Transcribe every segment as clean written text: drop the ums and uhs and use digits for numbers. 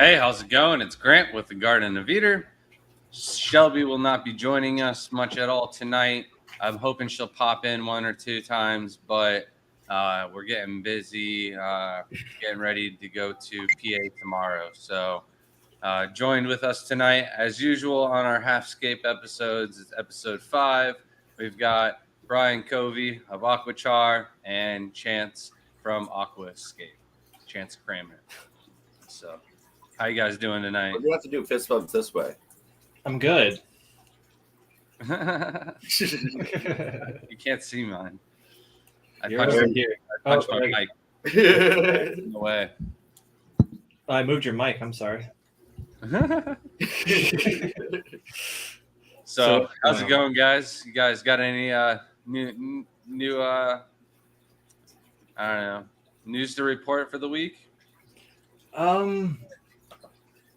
Hey, how's it going? It's Grant with the Garden of Eater. Shelby will not be joining us much at all tonight. I'm hoping she'll pop in one or two times, but we're getting busy, getting ready to go to PA tomorrow. So joined with us tonight, as usual, on our Half-Scaped episodes. It's episode 5. We've got Brian Covey of Aquachar and Chance from Aquascape, Chance Kramer. So how you guys doing tonight? We're gonna have to do fist bumps this way. I'm good. You can't see mine. I You're punched, over here. I punched Oh, my right. mic in the way. I moved your mic. I'm sorry. So how's it going, guys? You guys got any new I don't know, news to report for the week?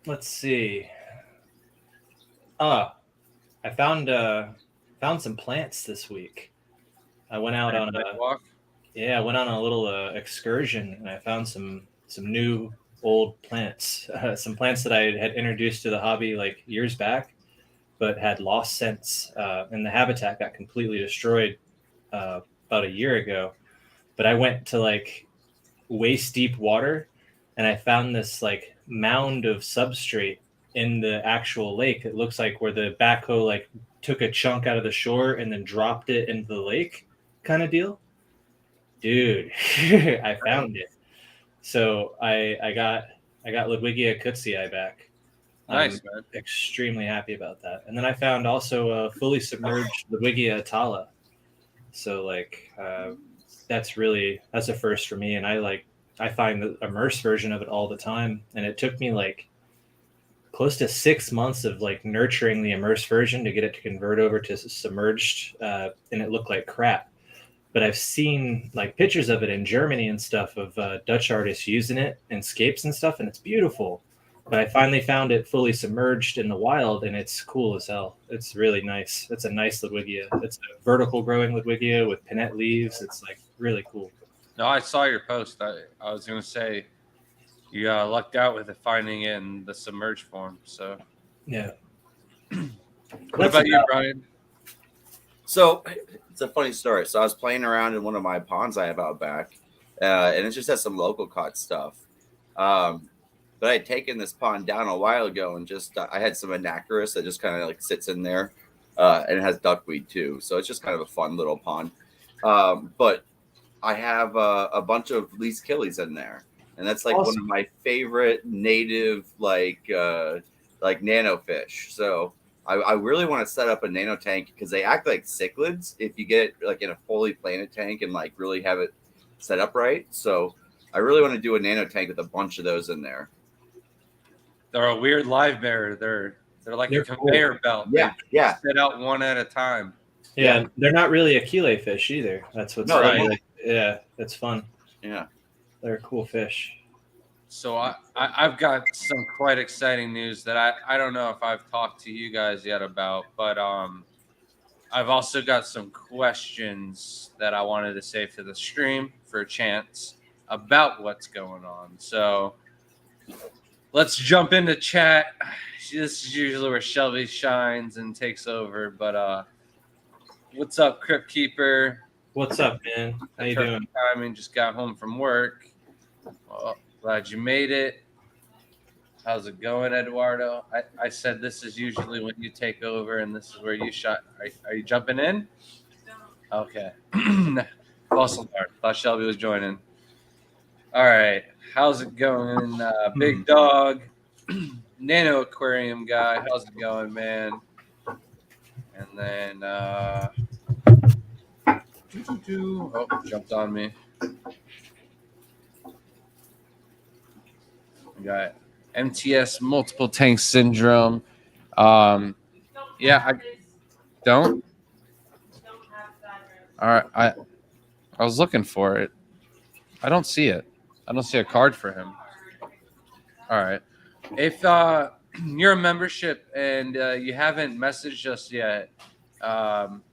Let's see. I found some plants this week. I went out on a walk. I went on a little excursion, and I found some new old plants. Some plants that I had introduced to the hobby like years back, but had lost since, and the habitat got completely destroyed about a year ago. But I went to like waist deep water, and I found this like mound of substrate in the actual lake. It looks like where the backhoe like took a chunk out of the shore and then dropped it into the lake, kind of deal. Dude, I found it. So I got Ludwigia Kutzii back. Nice, I'm man. extremely happy about that. And then I found also a fully submerged Ludwigia Atala. So like that's a first for me. And I find the immersed version of it all the time. And it took me like close to 6 months of like nurturing the immersed version to get it to convert over to submerged, and it looked like crap. But I've seen like pictures of it in Germany and stuff of Dutch artists using it in scapes and stuff, and it's beautiful. But I finally found it fully submerged in the wild, and it's cool as hell. It's really nice. It's a nice Ludwigia. It's a vertical growing Ludwigia with pinnate leaves. It's like really cool. No, I saw your post. I was gonna say you lucked out with it, finding it in the submerged form. So Yeah. what about you, Brian? So it's a funny story. So I was playing around in one of my ponds I have out back, and it just has some local caught stuff. But I had taken this pond down a while ago, and just I had some Anacharis that just kind of like sits in there, and it has duckweed too. So it's just kind of a fun little pond. But I have a bunch of least killies in there, and that's like one of my favorite native like nano fish. So I really want to set up a nano tank because they act like cichlids if you get like in a fully planted tank and like really have it set up right. So I really want to do a nano tank with a bunch of those in there. They're a weird live bearer. They're like a conveyor belt. Yeah, yeah. Spit out one at a time. Yeah, they're not really Achille fish either. That's what's right. Yeah, that's fun. Yeah, they're a cool fish. So I've got some quite exciting news that I don't know if I've talked to you guys yet about, but I've also got some questions that I wanted to save for the stream for a chance about what's going on. So let's jump into chat. This is usually where Shelby shines and takes over, but what's up, Crypt Keeper? What's up, man? How you doing? Timing, just got home from work. Well, glad you made it. How's it going, Eduardo? I said this is usually when you take over, and this is where you shot. Are you jumping in? Okay. False alarm. Thought Shelby was joining. All right. How's it going, Big Dog? Nano Aquarium guy. How's it going, man? And then, oh, jumped on me. We got MTS multiple tank syndrome. Yeah, I don't. All right, I was looking for it. I don't see it. I don't see a card for him. All right. If you're a membership and you haven't messaged us yet,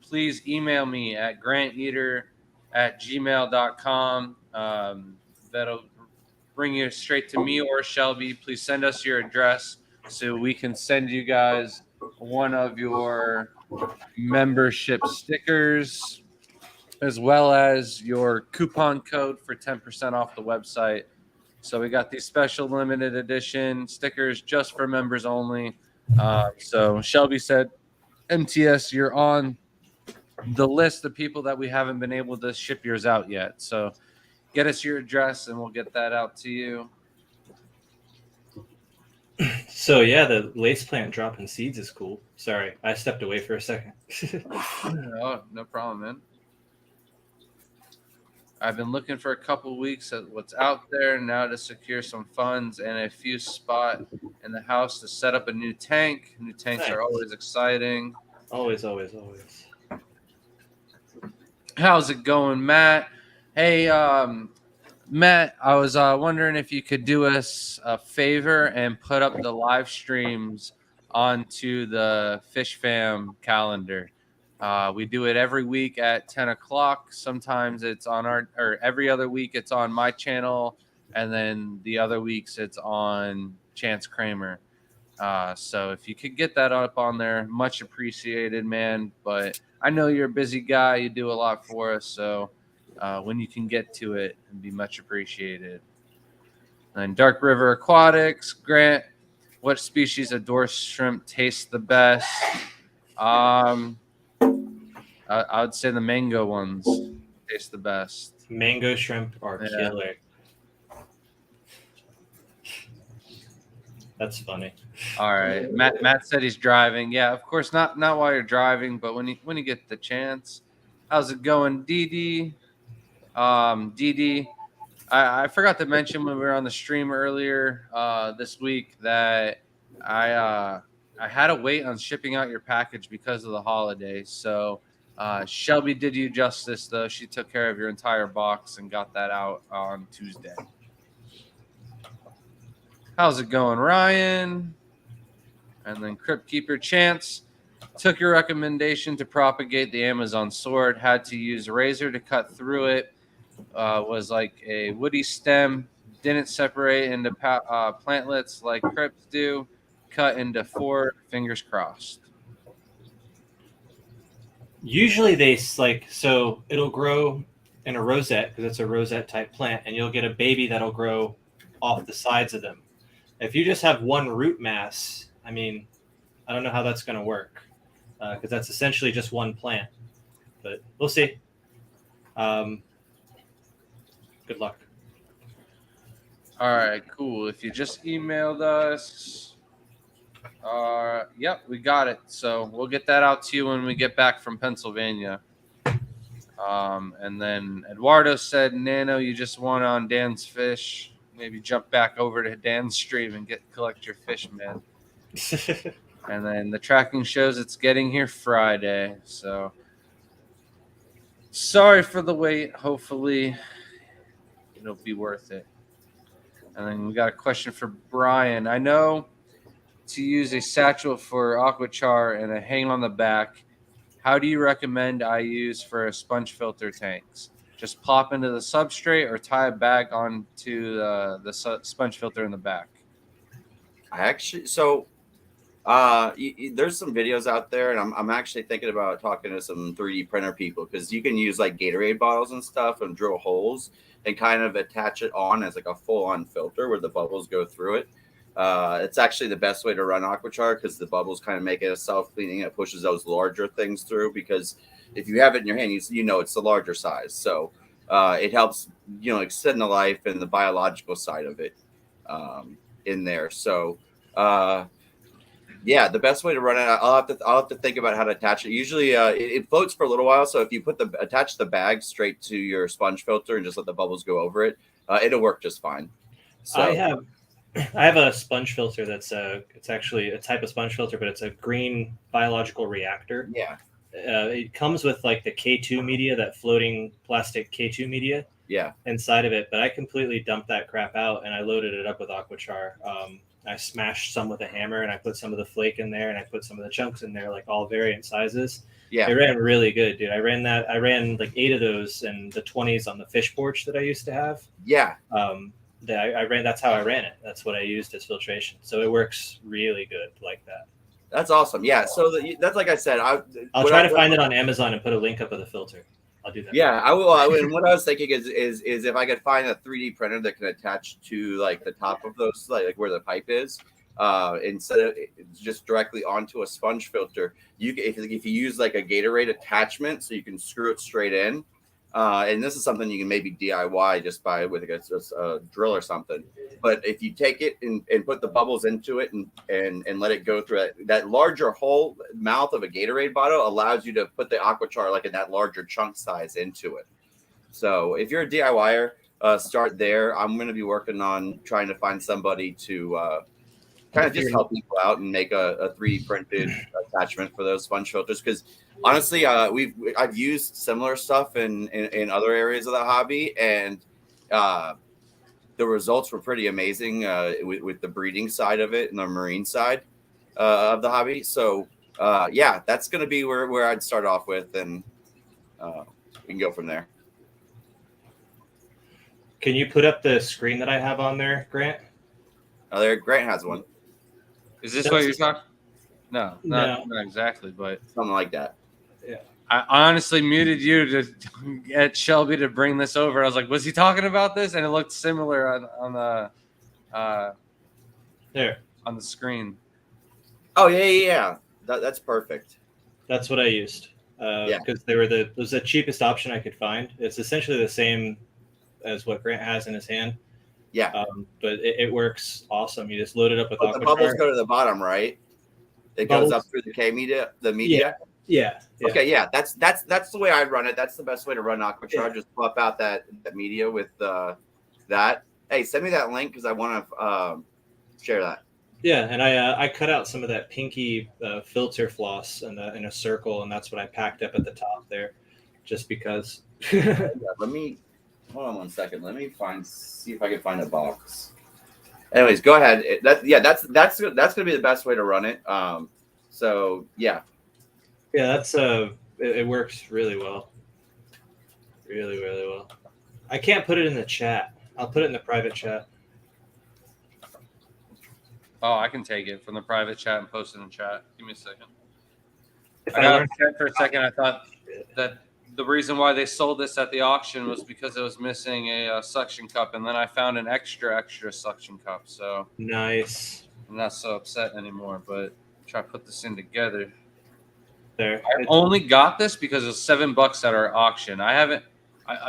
please email me at granteater@gmail.com. That'll bring you straight to me or Shelby, please send us your address so we can send you guys one of your membership stickers as well as your coupon code for 10% off the website. So we got these special limited edition stickers just for members only. So Shelby said, MTS, you're on the list of people that we haven't been able to ship yours out yet. So get us your address and we'll get that out to you. So yeah, the lace plant dropping seeds is cool. Sorry, I stepped away for a second. Oh, no problem, man. I've been looking for a couple weeks at what's out there now to secure some funds and a few spot in the house to set up a new tank. New tanks Nice. are always exciting. Always. How's it going, Matt? Hey, Matt, I was wondering if you could do us a favor and put up the live streams onto the Fish Fam calendar. We do it every week at 10 o'clock. Sometimes it's on or every other week it's on my channel, and then the other weeks it's on Chance Kramer. So if you could get that up on there, much appreciated, man. But I know you're a busy guy. You do a lot for us. So when you can get to it, it'd be much appreciated. And Dark River Aquatics, Grant, what species of dwarf shrimp tastes the best? I would say the mango ones taste the best. Mango shrimp are killer. That's funny. All right, Matt said he's driving. Yeah, of course, not while you're driving, but when you get the chance. How's it going, Dee? Dee, I forgot to mention when we were on the stream earlier this week that I had to wait on shipping out your package because of the holidays. So Shelby did you justice, though. She took care of your entire box and got that out on Tuesday. How's it going, Ryan? And then Crypt Keeper Chance took your recommendation to propagate the Amazon sword. Had to use a razor to cut through it. Was like a woody stem. Didn't separate into plantlets like crypts do. Cut into 4. Fingers crossed. Usually they so it'll grow in a rosette because it's a rosette type plant, and you'll get a baby that'll grow off the sides of them. If you just have one root mass, I mean, I don't know how that's going to work because that's essentially just one plant. But we'll see. Good luck. All right, cool. If you just emailed us, yep, we got it. So we'll get that out to you when we get back from Pennsylvania. And then Eduardo said, Nano, you just won on Dan's fish. Maybe jump back over to Dan's stream and collect your fish, man. And then the tracking shows it's getting here Friday. So sorry for the wait. Hopefully it'll be worth it. And then we got a question for Brian. I know to use a satchel for aquachar and a hang on the back. How do you recommend I use for a sponge filter tanks? Just plop into the substrate or tie a bag onto the sponge filter in the back? There's some videos out there, and I'm actually thinking about talking to some 3D printer people because you can use like Gatorade bottles and stuff and drill holes and kind of attach it on as like a full-on filter where the bubbles go through it. It's actually the best way to run aquachar because the bubbles kind of make it a self-cleaning. It pushes those larger things through because if you have it in your hand, you know it's the larger size. So it helps, extend the life and the biological side of it in there. So the best way to run it, I'll have to think about how to attach it. Usually it floats for a little while. So if you attach the bag straight to your sponge filter and just let the bubbles go over it, it'll work just fine. So I have a sponge filter that's it's actually a type of sponge filter, but it's a green biological reactor. Yeah. It comes with like the K2 media, that floating plastic K2 media. Yeah. Inside of it, but I completely dumped that crap out and I loaded it up with aquachar. I smashed some with a hammer and I put some of the flake in there and I put some of the chunks in there, like all variant sizes. Yeah. It ran really good, dude. I ran like 8 of those and the 20s on the fish porch that I used to have. Yeah. I ran. That's how I ran it. That's what I used as filtration. So it works really good like that. That's awesome. Yeah. So that's like I said. I'll try to find it on Amazon and put a link up of the filter. I'll do that. Yeah, I will. And what I was thinking is if I could find a 3D printer that can attach to like the top of those, like where the pipe is, instead of just directly onto a sponge filter, if you use like a Gatorade attachment, so you can screw it straight in. And this is something you can maybe DIY just by with a drill or something. But if you take it and put the bubbles into it and let it go through that larger hole mouth of a Gatorade bottle allows you to put the Aquachar like in that larger chunk size into it. So if you're a DIYer, start there. I'm going to be working on trying to find somebody to kind of just help people out and make a 3D printed attachment for those sponge filters. Because honestly, I've used similar stuff in other areas of the hobby, and the results were pretty amazing with the breeding side of it and the marine side of the hobby. So yeah, that's going to be where I'd start off with, and we can go from there. Can you put up the screen that I have on there, Grant? Grant has one. Is this what you're talking? No, not exactly, but something like that. Yeah. I honestly muted you to get Shelby to bring this over. I was like, was he talking about this? And it looked similar on the screen. Oh yeah. That's perfect. That's what I used. Because it was the cheapest option I could find. It's essentially the same as what Grant has in his hand. Yeah. But it works awesome. You just load it up with the bubbles go to the bottom, right? It goes up through the media. Yeah. Okay, yeah. That's the way I'd run it. That's the best way to run Aquachar. Yeah. Just swap out that media with that. Hey, send me that link because I want to share that. Yeah, and I cut out some of that pinky filter floss in a circle, and that's what I packed up at the top there, just because. Let me hold on 1 second. Let me see if I can find a box. Anyways, go ahead. That's gonna be the best way to run it. So yeah. Yeah, that's it works really well. Really, really well. I can't put it in the chat. I'll put it in the private chat. Oh, I can take it from the private chat and post it in chat. Give me a second. I got on chat for a second. I thought that the reason why they sold this at the auction was because it was missing a suction cup, and then I found an extra suction cup. So nice. I'm not so upset anymore. But try to put this in together. There. I only got this because it was $7 at our auction. I've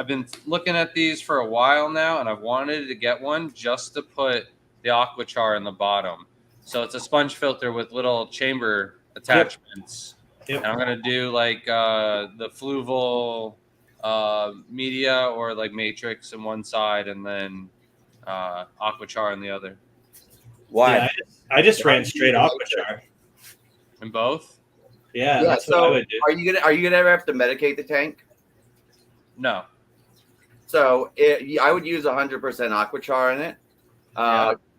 been looking at these for a while now, and I've wanted to get one just to put the Aquachar in the bottom. So it's a sponge filter with little chamber attachments. Yep. And I'm gonna do like the fluval media or like matrix in one side, and then Aquachar in the other. Why? Yeah, I just ran straight Aquachar. In both? Yeah. That's so what I would do. Are you gonna ever have to medicate the tank? No. So I would use 100% Aquachar in it.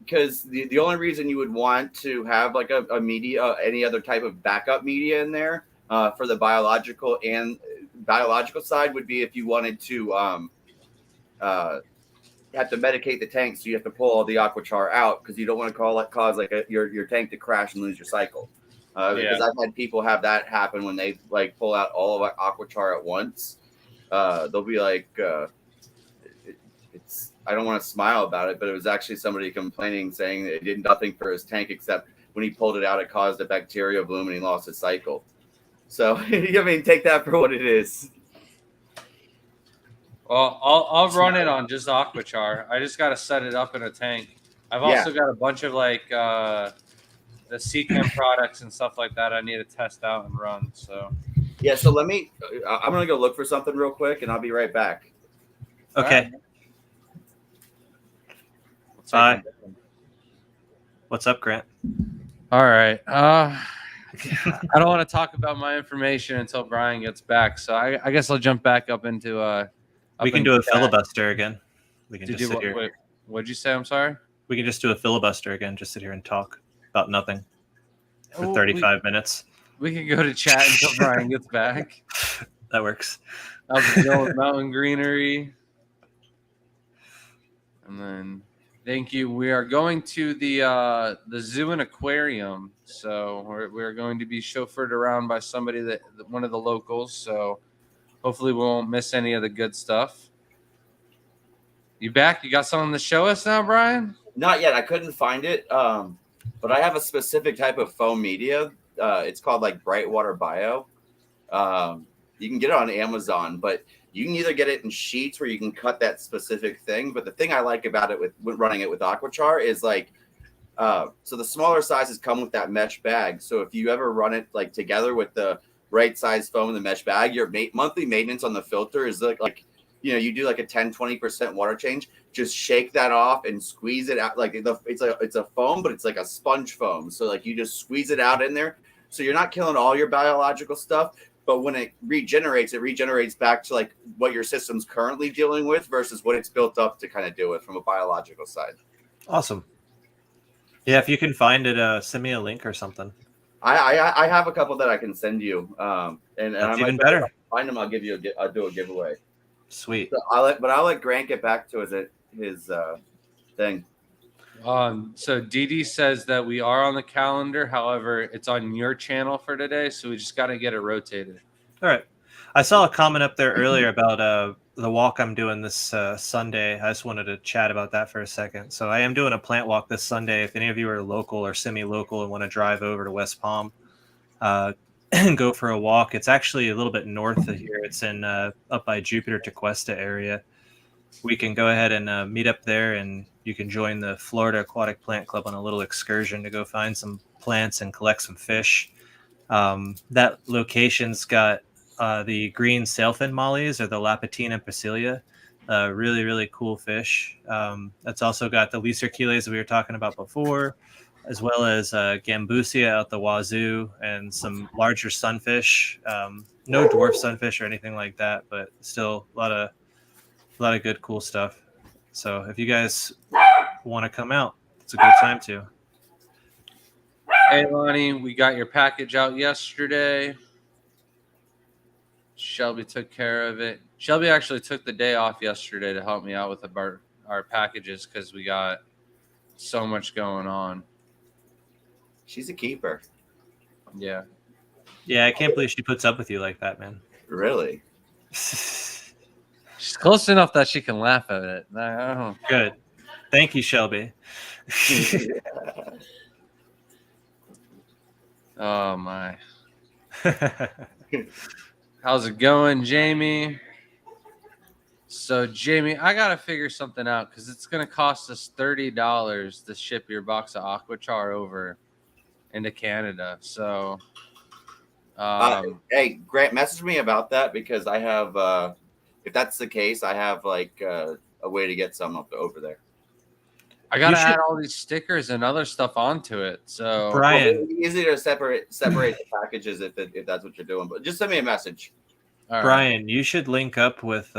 Because the only reason you would want to have like a media, any other type of backup media in there for the biological side would be if you wanted to have to medicate the tank, so you have to pull all the Aquachar out because you don't want to cause like your tank to crash and lose your cycle. Because I've had people have that happen when they like pull out all of Aquachar at once. They'll be like, it's. I don't want to smile about it, but it was actually somebody complaining, saying that it did nothing for his tank except when he pulled it out, it caused a bacteria bloom and he lost his cycle. So, I mean, take that for what it is. Well, I'll run it on just Aquachar. I just got to set it up in a tank. I've also got a bunch of like the C-Chem products and stuff like that I need to test out and run. So yeah, so I'm gonna go look for something real quick, and I'll be right back. Okay. Hi. What's up, Grant? All right. I don't want to talk about my information until Brian gets back, so I guess I'll jump back up into we can do a filibuster again. We can just sit here. Wait, what'd you say? I'm sorry. We can just do a filibuster again. Just sit here and talk about nothing for 35 minutes. We can go to chat until Brian gets back. That works. I'll deal with mountain greenery, and then Thank you. We are going to the zoo and aquarium, so we're going to be chauffeured around by somebody that one of the locals. So hopefully we won't miss any of the good stuff. You back? You got something to show us now, Brian? Not yet. I couldn't find it. But I have a specific type of foam media. It's called like Brightwater Bio. You can get it on Amazon, but you can either get it in sheets where you can cut that specific thing. But the thing I like about it with running it with Aquachar is like, so the smaller sizes come with that mesh bag. So if you ever run it like together with the right size foam in the mesh bag, your monthly maintenance on the filter is like, you do like a 10-20% water change. Just shake that off and squeeze it out. Like it's a foam, but it's like a sponge foam. So like you just squeeze it out in there. So you're not killing all your biological stuff, but when it regenerates back to like what your system's currently dealing with versus what it's built up to kind of deal with from a biological side. Awesome. Yeah, if you can find it, send me a link or something. I have a couple that I can send you. And That's I even better. If I find them, I'll do a giveaway. Sweet. So I'll let Grant get back to his thing. So Dee says that we are on the calendar. However, it's on your channel for today, so we just got to get it rotated. All right. I saw a comment up there earlier about the walk I'm doing this Sunday. I just wanted to chat about that for a second. So I am doing a plant walk this Sunday. If any of you are local or semi-local and want to drive over to West Palm, and go for a walk. It's actually a little bit north of here. It's in up by Jupiter Tequesta area. We can go ahead and meet up there, and you can join the Florida Aquatic Plant Club on a little excursion to go find some plants and collect some fish. That location's got the green sailfin mollies, or the Lapatina Pasilia. Really, really cool fish. That's also got the Lyserchiles that we were talking about before, as well as Gambusia out the wazoo and some larger sunfish. No dwarf sunfish or anything like that, but still a lot of good, cool stuff. So if you guys want to come out, it's a good time to. Hey, Lonnie, we got your package out yesterday. Shelby took care of it. Shelby actually took the day off yesterday to help me out with our packages because we got so much going on. She's a keeper. Yeah. Yeah, I can't believe she puts up with you like that, man. Really? She's close enough that she can laugh at it. Good. Thank you, Shelby. Oh, my. How's it going, Jamie? So, Jamie, I got to figure something out because it's going to cost us $30 to ship your box of Aquachar over into Canada. So, hey, Grant, message me about that because I have, if that's the case, I have like a way to get some over there. I got to add all these stickers and other stuff onto it. So, Brian, it's easier to separate the packages if that's what you're doing. But just send me a message. all right. Brian, you should link up with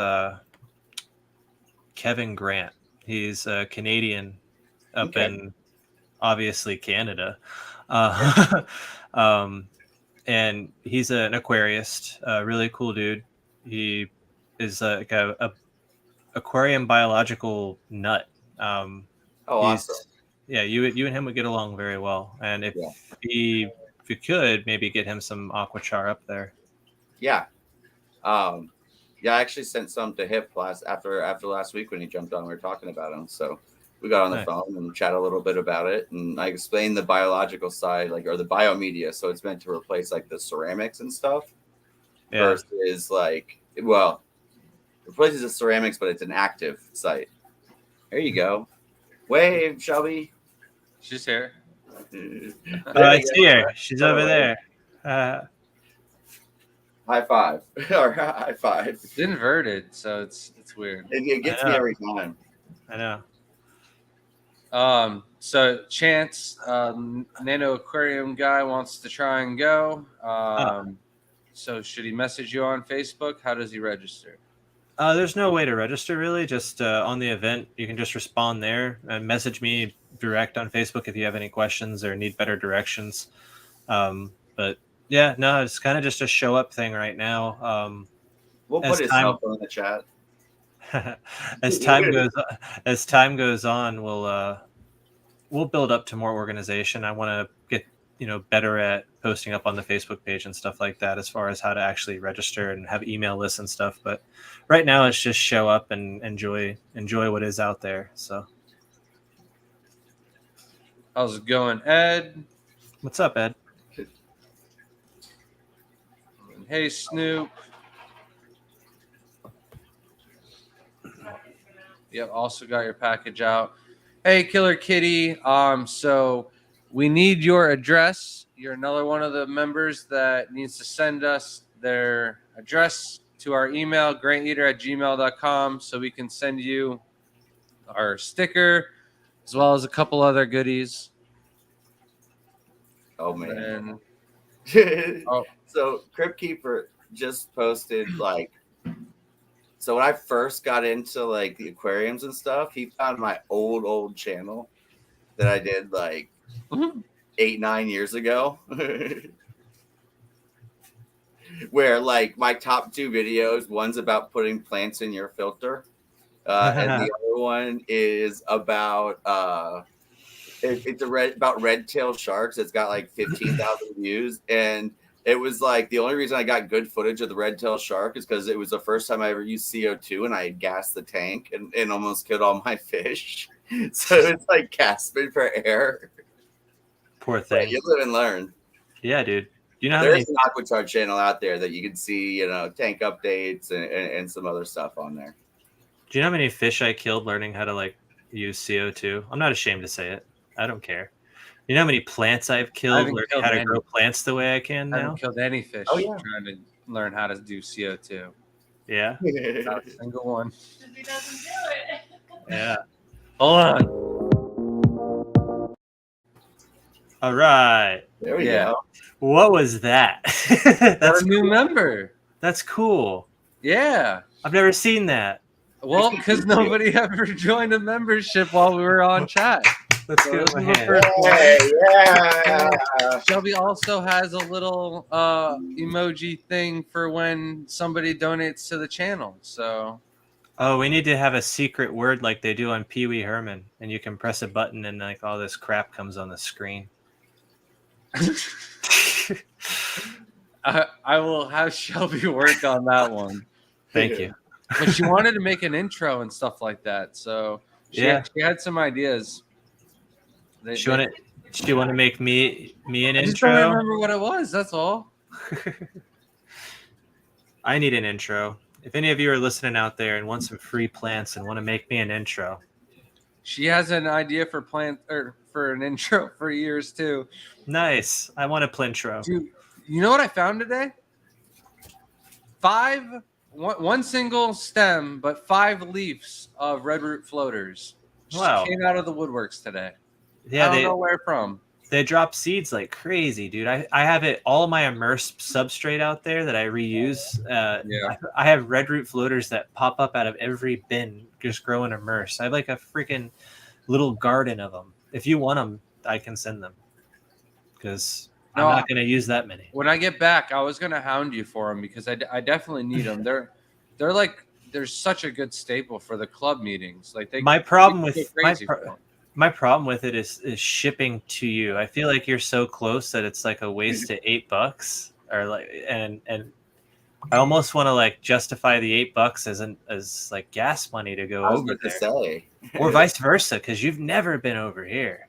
Kevin Grant. He's a Canadian up in obviously Canada. And he's an aquarist, a really cool dude. He is like a aquarium biological nut. Awesome. Yeah, you and him would get along very well. And if you could, maybe get him some Aquachar up there. Yeah. I actually sent some to Hip after last week when he jumped on. We were talking about him, so we got on the phone and chat a little bit about it. And I explained the biological side, or the biomedia. So it's meant to replace like the ceramics and stuff. Yeah. Versus replaces the ceramics, but it's an active site. There you go. Wave, Shelby. She's here. I see her. She's over there. High five. Or high five. It's inverted, so it's weird. It gets me every time. I So know. Chance, Nano Aquarium guy wants to try and go. So should he message you on Facebook? How does he register? There's no way to register, really. Just on the event, you can just respond there and message me direct on Facebook if you have any questions or need better directions. But yeah, no, it's kind of just a show up thing right now. We'll put his cell phone in the chat. as time goes on, we'll build up to more organization. I want to get better at posting up on the Facebook page and stuff like that, as far as how to actually register and have email lists and stuff. But right now, it's just show up and enjoy what is out there. So, How's it going, Ed? what's up, Ed? Hey, Snoop. Yep, also got your package out. Hey, Killer Kitty. So we need your address. You're another one of the members that needs to send us their address to our email, grantleader@gmail.com, so we can send you our sticker as well as a couple other goodies. Oh man. And So Crypt Keeper just posted so when I first got into like the aquariums and stuff, he found my old channel that I did like 8-9 years ago. Where like my top 2 videos, one's about putting plants in your filter, and the other one is about it's about red-tailed sharks. It's got like 15,000 views, and it was like the only reason I got good footage of the red-tailed shark is because it was the first time I ever used CO2, and I had gassed the tank and almost killed all my fish. So it's like gasping for air. Poor thing. But you live and learn. Yeah, dude. You know how There's an Aquachart channel out there that you can see, tank updates and some other stuff on there. Do you know how many fish I killed learning how to like use CO2? I'm not ashamed to say it. I don't care. You know how many plants I've killed learning how to grow plants the way I can now? I haven't killed any fish trying to learn how to do CO2. Yeah. Not a single one. He doesn't do it. Yeah. Hold on. All right. There we go. What was that? That's a new member. That's cool. Yeah. I've never seen that. Well, because nobody ever joined a membership while we were on chat. Let's So give this it my is the hand. first one. Yeah. Shelby also has a little emoji thing for when somebody donates to the channel. So Oh, we need to have a secret word like they do on Pee Wee Herman, and you can press a button and like all this crap comes on the screen. I will have Shelby work on that one. Thank you. But she wanted to make an intro and stuff like that. So she had some ideas. She want to make me an I just intro. don't remember what it was. That's all. I need an intro. If any of you are listening out there and want some free plants and want to make me an intro, She has an idea for for an intro for years too. nice. I want a plintro. Dude, you know what I found today? One single stem, but 5 leaves of red root floaters. Just Wow. came out of the woodworks today. Yeah, I don't know where from. they drop seeds like crazy, dude. I have all of my immersed substrate out there that I reuse. I have red root floaters that pop up out of every bin, just growing immersed. I have like a freaking little garden of them. If you want them, I can send them because I'm not going to use that many. When I get back, I was gonna hound you for them because I definitely need them. They're like they're such a good staple for the club meetings. Like My problem with my it is shipping to you. I feel like you're so close that it's like a waste of $8 or like and I almost want to like justify the $8 as like gas money to go I was over about to there. say. Or vice versa, because you've never been over here.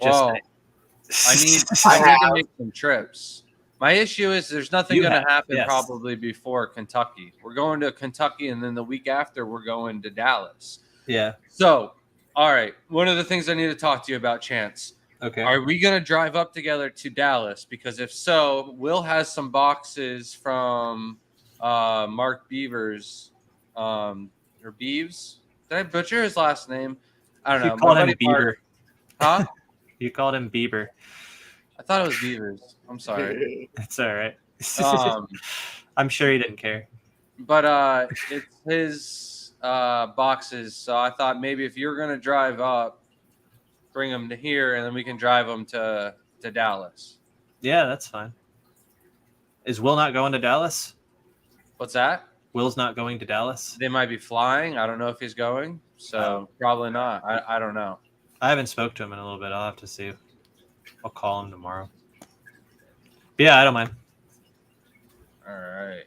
Well, I need to make some trips. My issue is there's nothing going to happen probably before Kentucky. We're going to Kentucky, and then the week after we're going to Dallas. Yeah. So, all right. One of the things I need to talk to you about, Chance. Okay. Are we going to drive up together to Dallas? Because if so, Will has some boxes from Mark Beavers or Beeves. Did I butcher his last name? I don't know. You called him Bieber. Huh? You called him Bieber. I thought it was Beavers. I'm sorry. It's all right. Um, I'm sure he didn't care. but it's his boxes. So I thought maybe if you're going to drive up, bring them to here, and then we can drive them to Dallas. Yeah, that's fine. Is Will not going to Dallas? What's that? Will's not going to Dallas. They might be flying. I don't know if he's going, so probably not. I don't know. I haven't spoke to him in a little bit. I'll have to see. I'll call him tomorrow. But yeah, I don't mind. All right.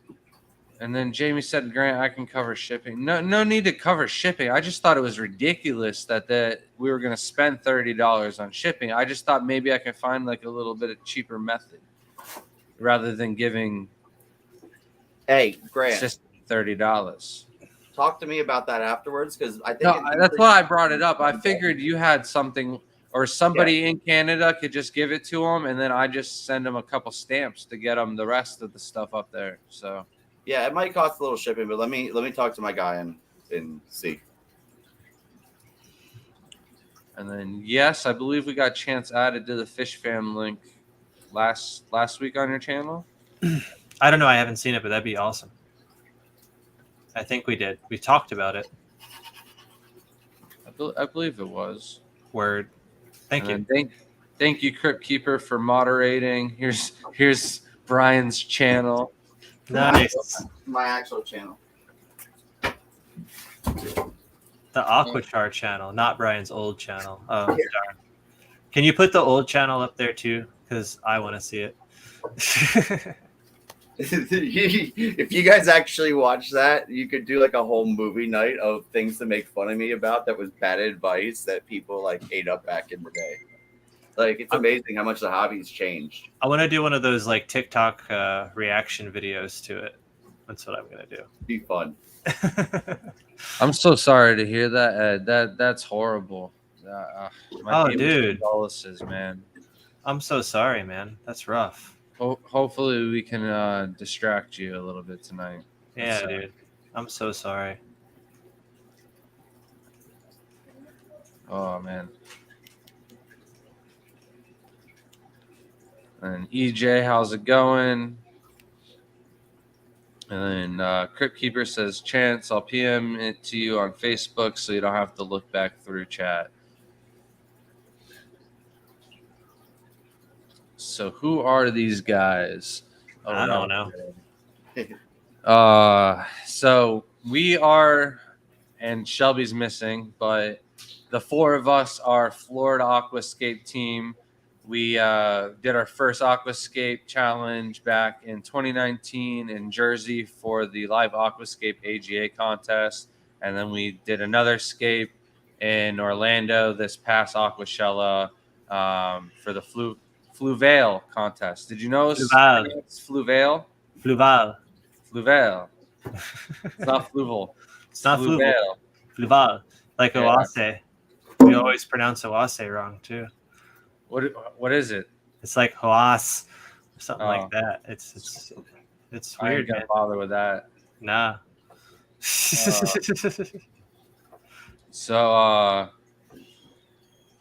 And then Jamie said, Grant, I can cover shipping. No need to cover shipping. I just thought it was ridiculous that we were going to spend $30 on shipping. I just thought maybe I can find like a little bit of cheaper method rather than giving Hey, Grant, $30. talk to me about that afterwards because I think No, that's why I brought it up. I figured you had something or somebody in Canada could just give it to them, and then I just send them a couple stamps to get them the rest of the stuff up there. So yeah, it might cost a little shipping, but let me talk to my guy and see. And then yes, I believe we got Chance added to the Fish Fam link last week on your channel. I don't know. I haven't seen it, but that'd be awesome. I think we did. We talked about it. I believe it was. Word. Thank you. Thank you, Crypt Keeper, for moderating. Here's Brian's channel. Nice. My actual channel. The Aquachar channel, not Brian's old channel. Oh, darn. Can you put the old channel up there too? Because I want to see it. If you guys actually watch that, you could do like a whole movie night of things to make fun of me about that was bad advice that people like ate up back in the day. Like, it's amazing how much the hobby's changed. I want to do one of those like TikTok reaction videos to it. That's what I'm gonna do. Be fun. I'm so sorry to hear that, Ed. That's horrible. Oh, dude. Condolences, man. I'm so sorry, man. That's rough. Hopefully we can distract you a little bit tonight. Yeah, So- dude. I'm so sorry. Oh man. And EJ, how's it going? And then Crypt Keeper says, Chance, I'll PM it to you on Facebook so you don't have to look back through chat. So who are these guys? Oh, I don't know. So we are, and Shelby's missing, but the four of us are Florida Aquascape team. We did our first Aquascape challenge back in 2019 in Jersey for the live Aquascape AGA contest. And then we did another scape in Orlando this past Aquashella for the Fluval contest. Did you know it's Fluval? Fluval. Fluval. It's not Fluval. It's not Fluval. Fluval. Fluval. Like Yeah. Oase. We always pronounce Oase wrong too. What is it? It's like Hoas or something Oh. like that. It's I ain't weird, gonna man. bother with that. Nah. So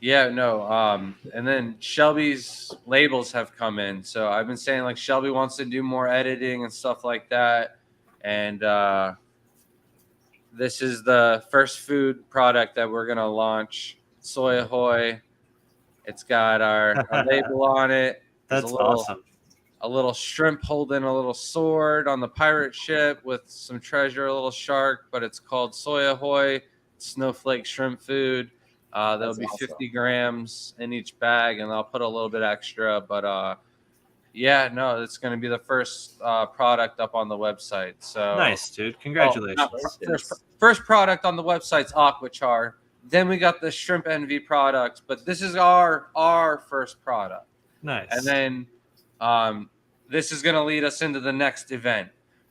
yeah, no. And then Shelby's labels have come in. So I've been saying like Shelby wants to do more editing and stuff like that. And this is the first food product that we're gonna launch. Soy Ahoy. It's got our label on it. There's That's awesome. A little shrimp holding a little sword on the pirate ship with some treasure, a little shark, but it's called Soy Ahoy snowflake shrimp food. There'll That's be awesome. 50 grams in each bag, and I'll put a little bit extra. But yeah, no, it's going to be the first product up on the website. So Nice, dude. Congratulations. First product on the website's Aquachar. Then we got the Shrimp Envy product, but this is our first product. Nice. And then this is going to lead us into the next event.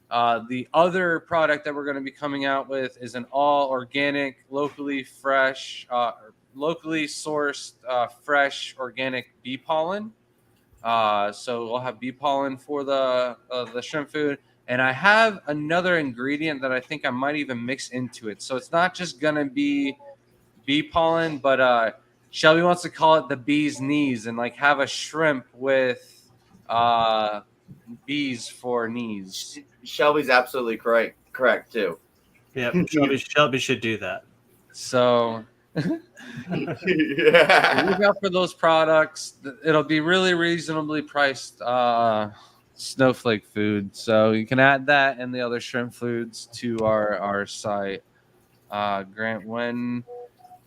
The other product that we're going to be coming out with is an all organic, locally fresh, locally sourced, fresh organic bee pollen. So we'll have bee pollen for the shrimp food. And I have another ingredient that I think I might even mix into it. So it's not just going to be bee pollen, but Shelby wants to call it the bee's knees and like have a shrimp with bees for knees. Shelby's absolutely correct too. Yeah, Shelby should do that. So Yeah. look out for those products. It'll be really reasonably priced snowflake food. So you can add that and the other shrimp foods to our site. Grant, when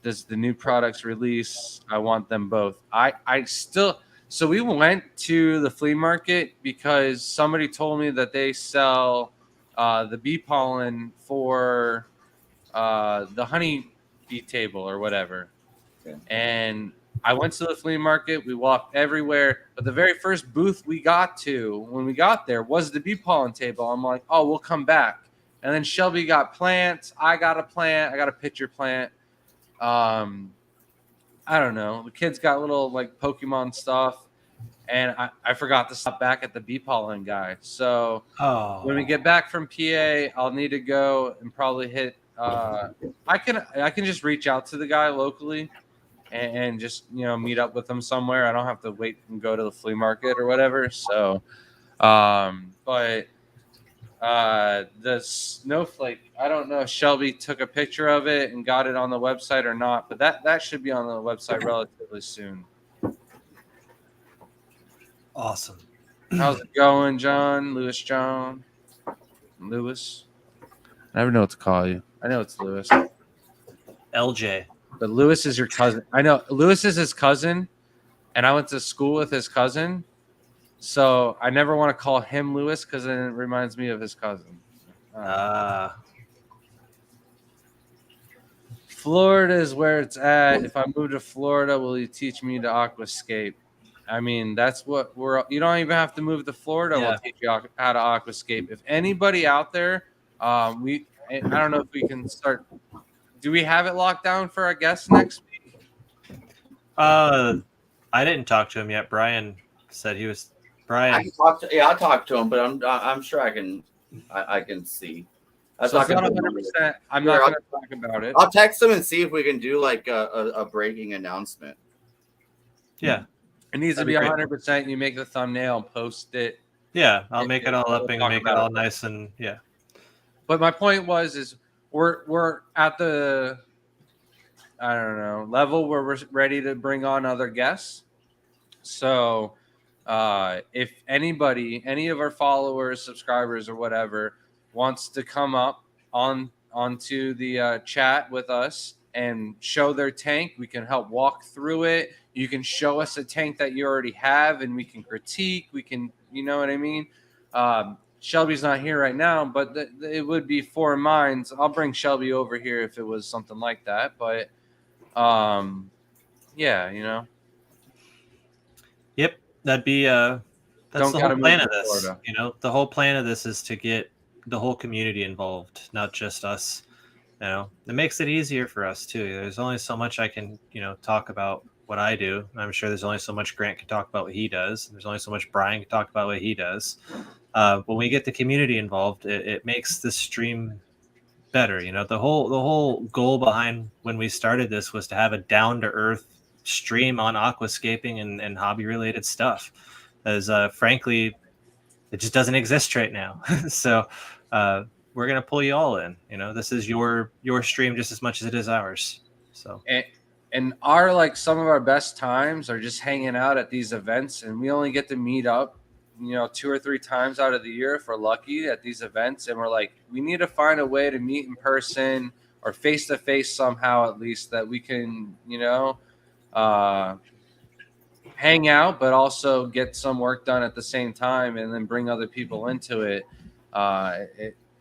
does the new products release? I want them both. I still. So we went to the flea market because somebody told me that they sell the bee pollen for the honey bee table or whatever. Okay. And I went to the flea market. We walked everywhere, but the very first booth we got to when we got there was the bee pollen table. I'm like, oh, we'll come back. And then Shelby got plants. I got a plant. I got a pitcher plant. I don't know. The kids got little like Pokemon stuff, and I forgot to stop back at the bee pollen guy. So when we get back from PA, I'll need to go and probably hit. I can just reach out to the guy locally and just meet up with him somewhere. I don't have to wait and go to the flea market or whatever. So, but the snowflake, I don't know if Shelby took a picture of it and got it on the website or not, but that should be on the website relatively soon. Awesome. How's it going, John? Lewis? I never know what to call you. I know it's Lewis. LJ. But Lewis is your cousin. I know Lewis is his cousin, and I went to school with his cousin. So I never want to call him Lewis because then it reminds me of his cousin. Florida is where it's at. If I move to Florida, will you teach me to aquascape? I mean, that's what you don't even have to move to Florida. Yeah. We'll teach you how to aquascape. If anybody out there, I don't know if we can start. Do we have it locked down for our guests next week? I didn't talk to him yet. Brian said he was. Brian. I talked to him, but I'm sure I can see. So it's not 100%. I'm not going to talk about it. I'll text him and see if we can do like a breaking announcement. Yeah. It needs to be 100%. You make the thumbnail and post it. Yeah, I'll make it all up and make it all nice and yeah. But my point is we're at the level where we're ready to bring on other guests. So if anybody, any of our followers, subscribers, or whatever, wants to come up onto the chat with us and show their tank, we can help walk through it. You can show us a tank that you already have, and we can critique. We can, you know what I mean? Shelby's not here right now, but it would be four minds. I'll bring Shelby over here if it was something like that. But, yeah, Yep, that'd be that's the whole plan of this. Florida. The whole plan of this is to get the whole community involved, not just us. It makes it easier for us too. There's only so much I can, talk about what I do. I'm sure there's only so much Grant can talk about what he does. There's only so much Brian can talk about what he does. When we get the community involved, it makes the stream better. The whole goal behind when we started this was to have a down to earth stream on aquascaping and hobby related stuff, as frankly it just doesn't exist right now. So we're gonna pull you all in. This is your stream just as much as it is ours. So and some of our best times are just hanging out at these events, and we only get to meet up 2 or 3 times out of the year if we're lucky at these events, and we're like, we need to find a way to meet in person or face to face somehow, at least, that we can hang out but also get some work done at the same time and then bring other people into it.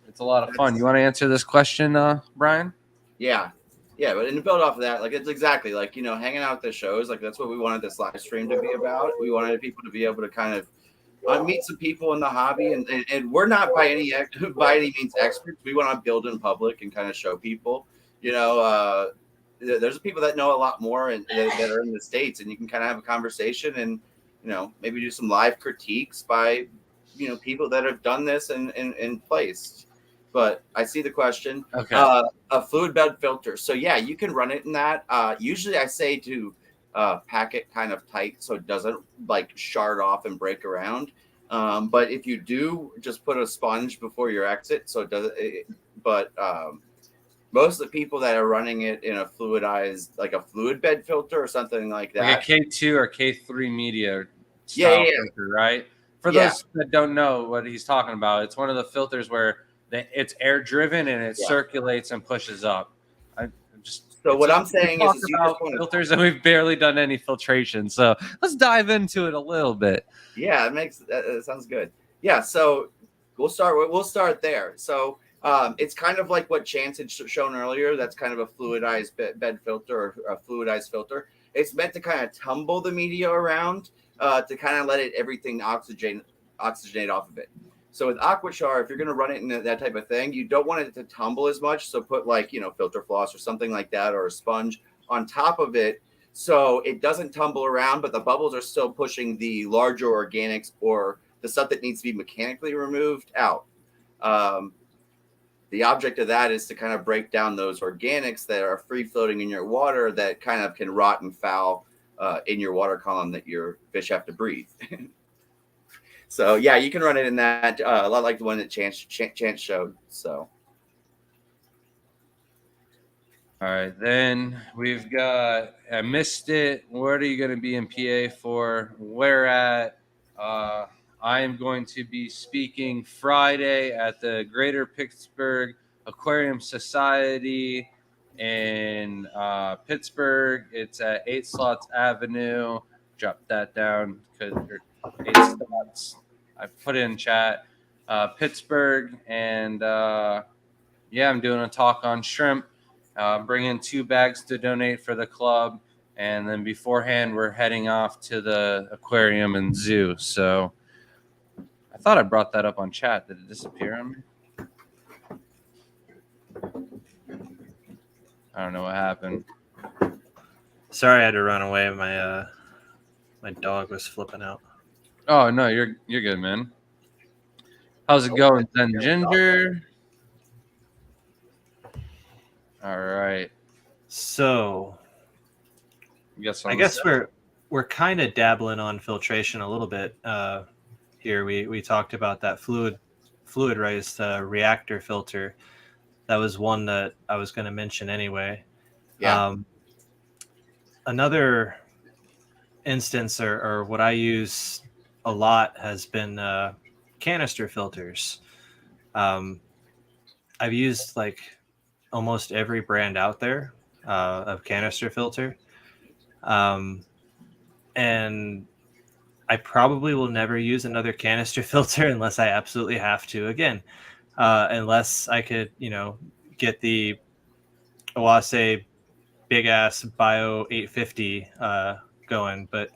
It's a lot of fun. You want to answer this question, Brian? Yeah, but to build off of that, it's exactly like hanging out at the shows. Like that's what we wanted this live stream to be about. We wanted people to be able to kind of meet some people in the hobby, and we're not by any means experts. We want to build in public and kind of show people. There's people that know a lot more and that are in the States, and you can kind of have a conversation and maybe do some live critiques by people that have done this in place. But I see the question. Okay. A fluid bed filter. So yeah, you can run it in that. Usually I say to pack it kind of tight so it doesn't shard off and break around. But if you do, just put a sponge before your exit so it doesn't. Most of the people that are running it in a fluidized, like a fluid bed filter or something like that, like a K2 or K3 media yeah. filter, right? For Yeah. those that don't know what he's talking about, it's one of the filters where it's air driven and it Yeah. circulates and pushes up. So what I'm saying we is talk you about just want to, filters and we've barely done any filtration. So let's dive into it a little bit. yeah, that sounds good. Yeah, so we'll start there. So it's kind of like what Chance had shown earlier. That's kind of a fluidized bed filter or a fluidized filter. It's meant to kind of tumble the media around to kind of let everything oxygenate off of it. So with Aquachar, if you're going to run it in that type of thing, you don't want it to tumble as much. So put filter floss or something like that, or a sponge on top of it, so it doesn't tumble around, but the bubbles are still pushing the larger organics or the stuff that needs to be mechanically removed out. The object of that is to kind of break down those organics that are free floating in your water that kind of can rot and foul in your water column that your fish have to breathe. So yeah, you can run it in that a lot like the one that Chance showed. So. All right, then we've got, I missed it. What are you going to be in PA for? Where at? I am going to be speaking Friday at the Greater Pittsburgh Aquarium Society in Pittsburgh. It's at 8 Slots Avenue. Drop that down because 8 Slots. I put it in chat. Pittsburgh, and yeah, I'm doing a talk on shrimp. Bring in 2 bags to donate for the club, and then beforehand we're heading off to the aquarium and zoo. So I thought I brought that up on chat. Did it disappear on me? I don't know what happened. Sorry, I had to run away. My dog was flipping out. Oh no, you're good, man. How's it going, then, Ginger? All right. So I guess we're kind of dabbling on filtration a little bit here. We talked about that fluidized reactor filter. That was one that I was going to mention anyway. Yeah. Another instance or what I use a lot has been canister filters. I've used like almost every brand out there of canister filter. And I probably will never use another canister filter unless I absolutely have to. Again, unless I could, get the Oase big ass Bio 850 going. But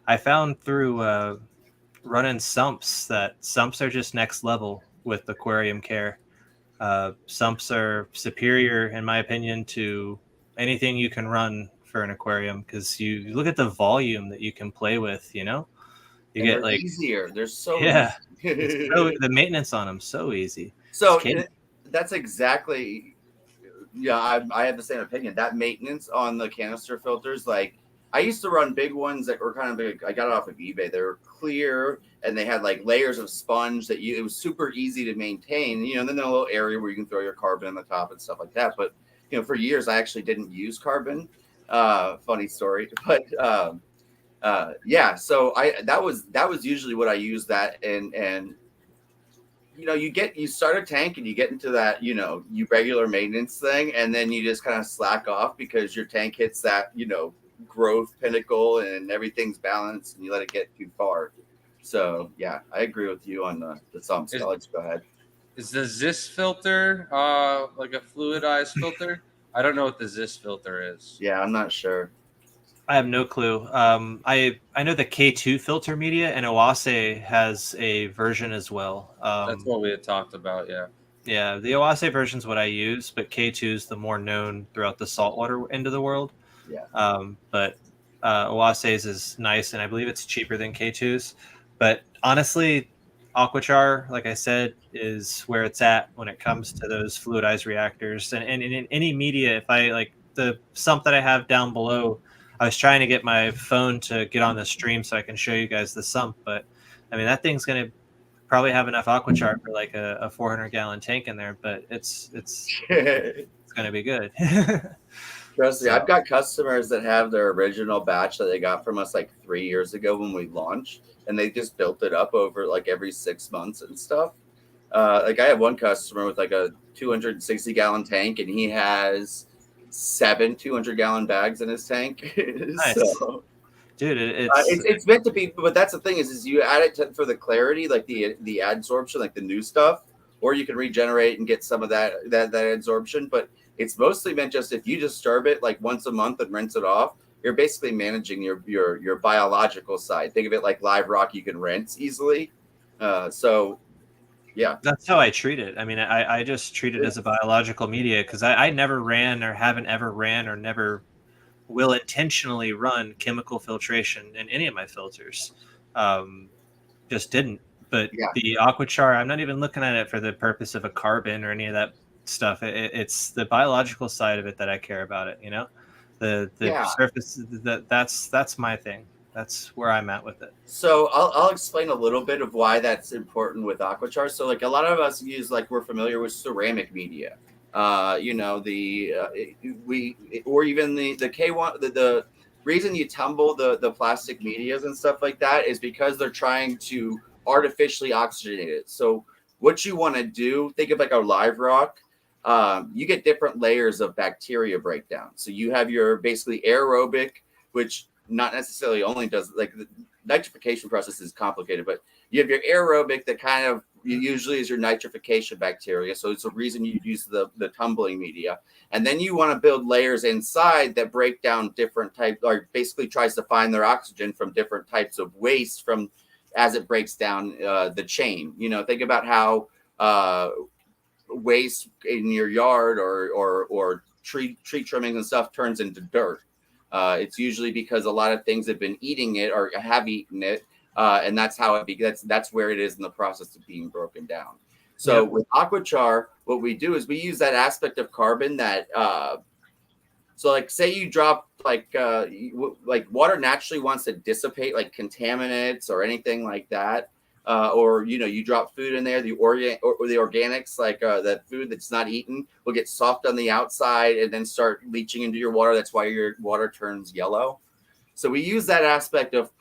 I found through running sumps that sumps are just next level with aquarium care. Sumps are superior, in my opinion, to anything you can run for an aquarium, because you look at the volume that you can play with. You get like easier. They're so easy. So the maintenance on them so easy. So that's exactly. Yeah, I have the same opinion. That maintenance on the canister filters, like I used to run big ones that were kind of big. I got it off of eBay. They were clear and they had like layers of sponge that it was super easy to maintain. And then a little area where you can throw your carbon on the top and stuff like that. But for years I actually didn't use carbon. Funny story, but yeah. So that was usually what I used that and. You start a tank and you get into that, you regular maintenance thing, and then you just kind of slack off because your tank hits that, growth pinnacle and everything's balanced and you let it get too far. So yeah, I agree with you on the sumps. Let's go ahead. Is the Zis filter like a fluidized filter? I don't know what the Zis filter is. Yeah, I'm not sure. I have no clue. I know the K2 filter media, and Oase has a version as well. That's what we had talked about, yeah. Yeah, the Oase version is what I use, but K2 is the more known throughout the saltwater end of the world. Yeah. But Oase's is nice, and I believe it's cheaper than K2's. But honestly, Aquachar, like I said, is where it's at when it comes to those fluidized reactors. And in any media, if I like the sump that I have down below, I was trying to get my phone to get on the stream so I can show you guys the sump, but I mean that thing's gonna probably have enough Aquachar for like a 400-gallon tank in there, but it's gonna be good. Trust me, So- I've got customers that have their original batch that they got from us like 3 years ago when we launched, and they just built it up over like every 6 months and stuff. Like I have one customer with like a 260-gallon tank, and he has 7 200-gallon bags in his tank. Nice. So Dude, it's meant to be, but that's the thing is you add it for the clarity, like the adsorption, like the new stuff, or you can regenerate and get some of that adsorption. But it's mostly meant just if you disturb it like once a month and rinse it off, you're basically managing your biological side. Think of it like live rock you can rinse easily. So yeah, that's how I treat it. I mean, I just treat it as a biological media because I never ran or haven't ever ran or never will intentionally run chemical filtration in any of my filters. Just didn't. But Yeah. the Aquachar, I'm not even looking at it for the purpose of a carbon or any of that stuff. It's the biological side of it that I care about it. You know, the Yeah. surface. That's my thing. That's where I'm at with it. So I'll explain a little bit of why that's important with Aquachar. So like a lot of us use, like we're familiar with ceramic media. You know, or even the K1, the reason you tumble the plastic medias and stuff like that is because they're trying to artificially oxygenate it. So what you want to do, think of like a live rock. You get different layers of bacteria breakdown. So you have your basically aerobic, which not necessarily only does like the nitrification process is complicated, but you have your aerobic that kind of usually is your nitrification bacteria. So it's a reason you use the tumbling media. And then you want to build layers inside that break down different types, or basically tries to find their oxygen from different types of waste from as it breaks down the chain. You know, think about how waste in your yard or tree trimmings and stuff turns into dirt. It's usually because a lot of things have been eating it or have eaten it, and that's how that's where it is in the process of being broken down. So with Aquachar, what we do is we use that aspect of carbon that so like say you drop like water naturally wants to dissipate like contaminants or anything like that. Or you know, you drop food in there, the organics, like that food that's not eaten, will get soft on the outside and then start leaching into your water. That's why your water turns yellow. So we use that aspect of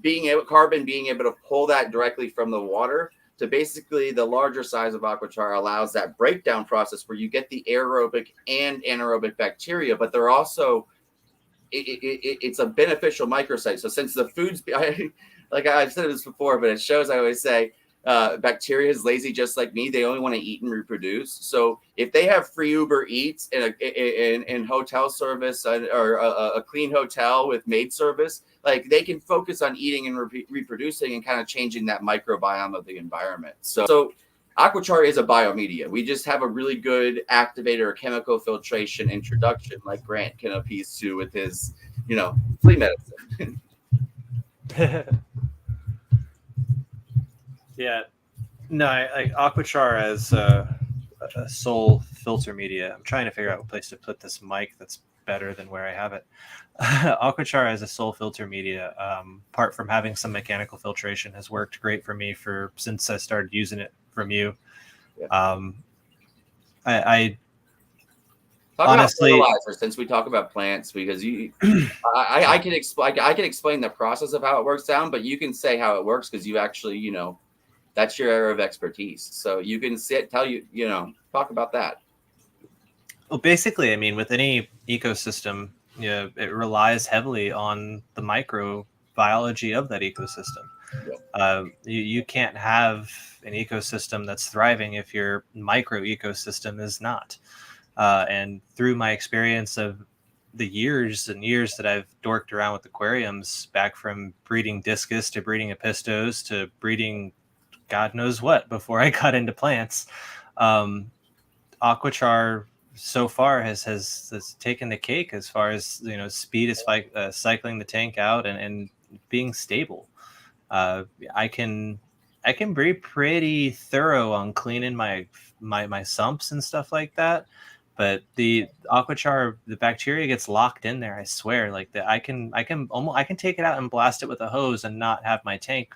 being able to pull that directly from the water to basically the larger size of Aquachar allows that breakdown process where you get the aerobic and anaerobic bacteria, but they're also it's a beneficial microsite. So since the food's like I've said this before, but it shows. I always say bacteria is lazy, just like me. They only want to eat and reproduce. So if they have free Uber Eats in hotel service or a clean hotel with maid service, like they can focus on eating and reproducing and kind of changing that microbiome of the environment. So Aquachar is a biomedia. We just have a really good activator or chemical filtration introduction, like Grant can appease to with his, flea medicine. Yeah, no, I Aquachar as a sole filter media. I'm trying to figure out a place to put this mic that's better than where I have it. Aquachar as a sole filter media, apart from having some mechanical filtration, has worked great for me since I started using it from you. Yeah. I Talk honestly, about fertilizer, since we talk about plants, because I can explain the process of how it works down, but you can say how it works because you actually, that's your area of expertise. So you can talk about that. well, basically, I mean, with any ecosystem, it relies heavily on the microbiology of that ecosystem. Yeah. You can't have an ecosystem that's thriving if your micro ecosystem is not. And through my experience of the years and years that I've dorked around with aquariums, back from breeding discus to breeding apistos to breeding God knows what before I got into plants, Aquachar so far has taken the cake as far as speed is cycling the tank out and being stable. I can be pretty thorough on cleaning my sumps and stuff like that, but the Aquachar, the bacteria gets locked in there. I swear, like that. I can take it out and blast it with a hose and not have my tank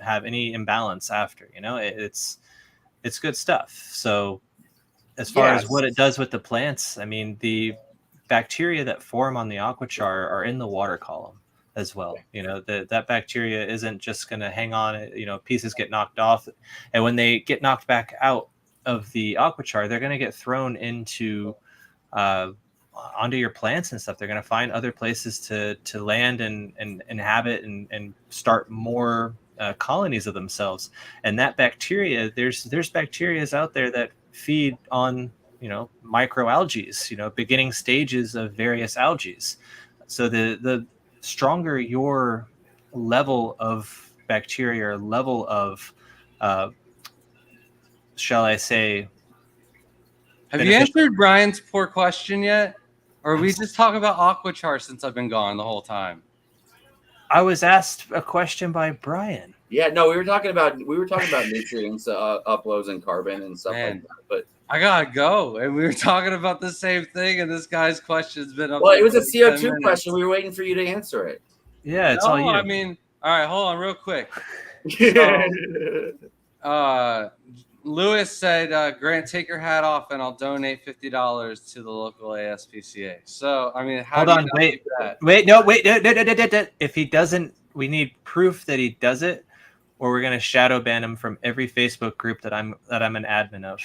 have any imbalance after. It's good stuff. So as far as what it does with the plants, I mean, the bacteria that form on the aquachar are in the water column as well. You know, that bacteria isn't just going to hang on. You know, pieces get knocked off, and when they get knocked back out of the aquachar, they're going to get thrown into onto your plants and stuff. They're going to find other places to land and inhabit and start more colonies of themselves. And that bacteria, there's bacterias out there that feed on, you know, microalgae, you know, beginning stages of various algae. So the stronger your level of bacteria or level of shall I say, have you answered Brian's poor question yet? Or are we just talking about aquachar since I've been gone the whole time? I was asked a question by Brian. Yeah, no, we were talking about nutrients, uploads, and carbon and stuff like that. But I gotta go, and we were talking about the same thing, and this guy's question's been up. Well, it was a CO2 question. We were waiting for you to answer it. Yeah, it's all you. I mean, all right, hold on, real quick. So, Lewis said, "Grant, take your hat off, and I'll donate $50 to the local ASPCA." So, I mean, how do you do that? Wait. If he doesn't, we need proof that he does it, or we're gonna shadow ban him from every Facebook group that I'm an admin of.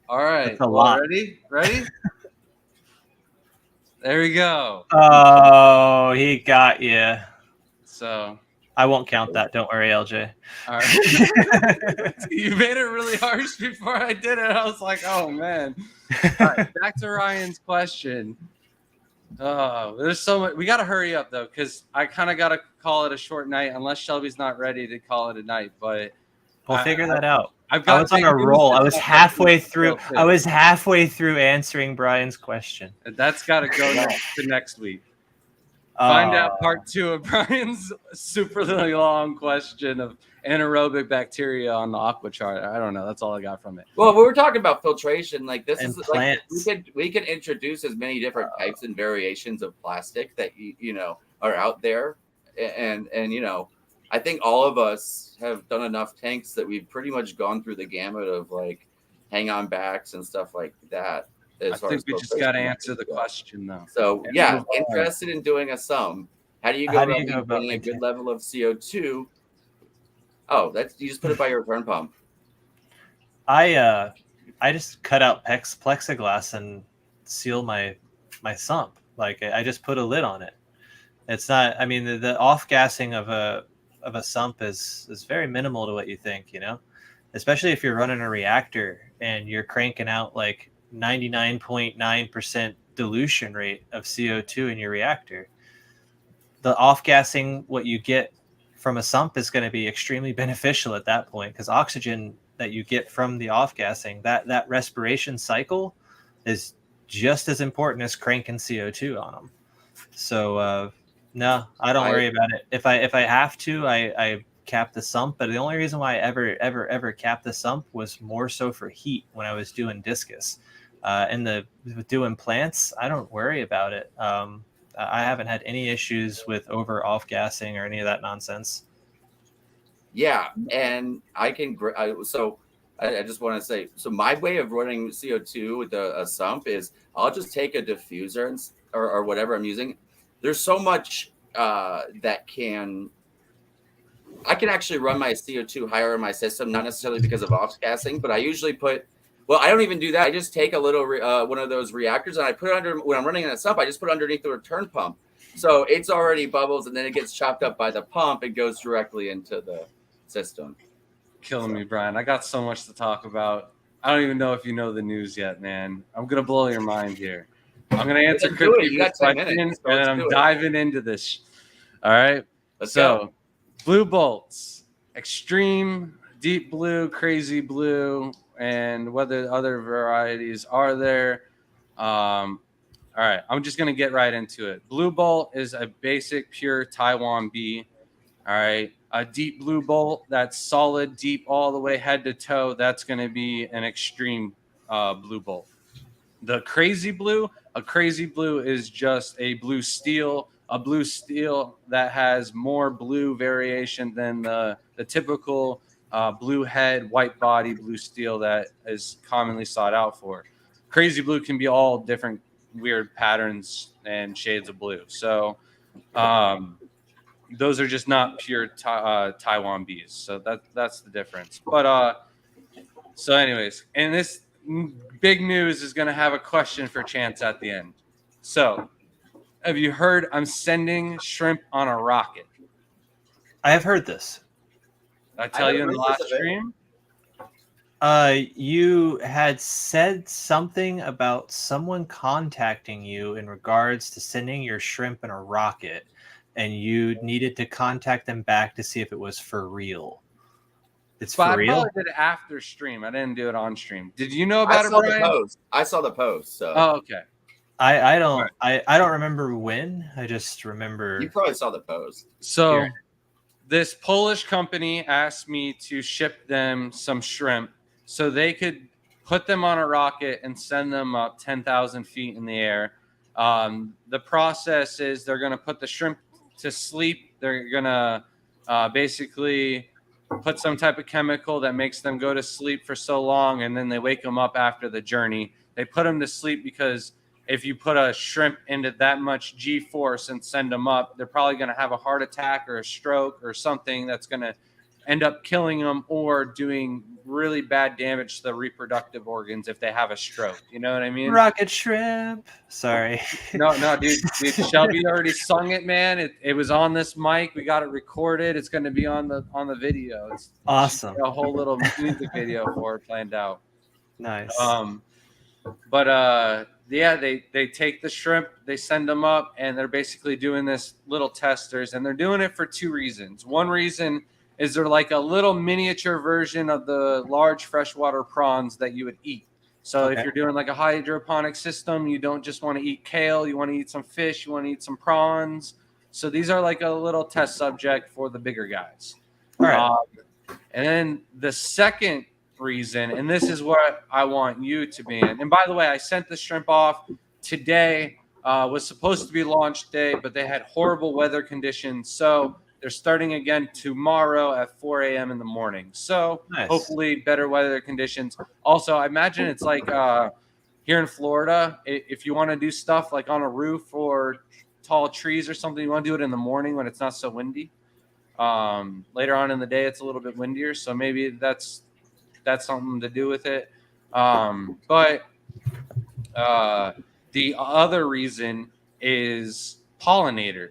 All right, that's a lot. Ready? There we go. Oh, he got you. So I won't count that. Don't worry, LJ. All right. You made it really harsh before I did it. I was like, oh, man. All right, back to Ryan's question. There's so much. We got to hurry up, though, because I kind of got to call it a short night unless Shelby's not ready to call it a night. But we'll figure that out. I was on a roll. I was halfway through. I was halfway through answering Brian's question. That's got to go to next week. Find out part 2 of Brian's super long question of anaerobic bacteria on the aquachar. I don't know. That's all I got from it. Well, we were talking about filtration. Like this and is plants. Like we can introduce as many different types and variations of plastic that you know are out there, and you know, I think all of us have done enough tanks that we've pretty much gone through the gamut of like hang on backs and stuff like that. I think we just got to answer the question, though. So, yeah, interested in doing a sum. How do you go about getting a good level of CO2? Oh, you just put it by your return pump. I just cut out plexiglass and seal my sump. Like I just put a lid on it. It's not. I mean, the off gassing of a sump is very minimal to what you think. You know, especially if you're running a reactor and you're cranking out like 99.9% dilution rate of CO2 in your reactor. The off-gassing, what you get from a sump is going to be extremely beneficial at that point because oxygen that you get from the off-gassing, that respiration cycle is just as important as cranking CO2 on them. So, no, I don't worry about it. If I have to, I cap the sump, but the only reason why I ever capped the sump was more so for heat when I was doing discus. Doing plants, I don't worry about it. I haven't had any issues with off gassing or any of that nonsense. Yeah, and I just want to say, so my way of running CO2 with a sump is I'll just take a diffuser or whatever I'm using. There's so much that I can actually run my CO2 higher in my system, not necessarily because of off gassing, but I usually I don't even do that. I just take a little one of those reactors and I put it under when I'm running in a sump. I just put it underneath the return pump, so it's already bubbles, and then it gets chopped up by the pump. It goes directly into the system. Killing me, Brian. I got so much to talk about. I don't even know if you know the news yet, man. I'm gonna blow your mind here. I'm gonna answer Chris's question, and then I'm diving into this. All right. Let's go. Blue bolts, extreme, deep blue, crazy blue, and whether other varieties are there. All right, I'm just gonna get right into it. Blue bolt is a basic pure Taiwan B. All right, a deep blue bolt that's solid, deep all the way head to toe. That's gonna be an extreme blue bolt. The crazy blue, a crazy blue is just a blue steel that has more blue variation than the typical blue head, white body blue steel that is commonly sought out for. Crazy blue can be all different weird patterns and shades of blue. So those are just not pure Taiwan bees. So that's the difference. But so anyways, and this big news is going to have a question for Chance at the end. So have you heard I'm sending shrimp on a rocket? I have heard this. Did I tell you in the never heard last this of it. stream? You had said something about someone contacting you in regards to sending your shrimp in a rocket, and you needed to contact them back to see if it was for real. It's But for I real? probably did it after stream. I didn't do it on stream. Did you know about I it, saw the Brian? post. I saw the post. So Oh, okay. I don't Right. I don't remember when. I just remember you probably saw the post. So Here. this Polish company asked me to ship them some shrimp so they could put them on a rocket and send them up 10,000 feet in the air. The process is they're going to put the shrimp to sleep. They're going to basically put some type of chemical that makes them go to sleep for so long, and then they wake them up after the journey. They put them to sleep because if you put a shrimp into that much G-force and send them up, they're probably going to have a heart attack or a stroke or something that's going to end up killing them or doing really bad damage to the reproductive organs if they have a stroke. You know what I mean? rocket shrimp. Sorry. No, dude, Shelby already sung it, man. It was on this mic. We got it recorded. It's going to be on the video. It's Awesome. a whole little music video for it planned out. Nice. But yeah, they take the shrimp, they send them up, and they're basically doing this little testers, and they're doing it for two reasons. One reason is they're like a little miniature version of the large freshwater prawns that you would eat. So Okay. if you're doing like a hydroponic system, you don't just want to eat kale, you want to eat some fish, you want to eat some prawns. So these are like a little test subject for the bigger guys. All right. And then the second reason, and this is what I want you to be in. And by the way, I sent the shrimp off today. Was supposed to be launch day, but they had horrible weather conditions. So they're starting again tomorrow at 4 a.m. in the morning. So Nice. hopefully better weather conditions. Also, I imagine it's like here in Florida, if you want to do stuff like on a roof or tall trees or something, you want to do it in the morning when it's not so windy. Later on in the day, it's a little bit windier. So maybe that's something to do with it. But the other reason is pollinator.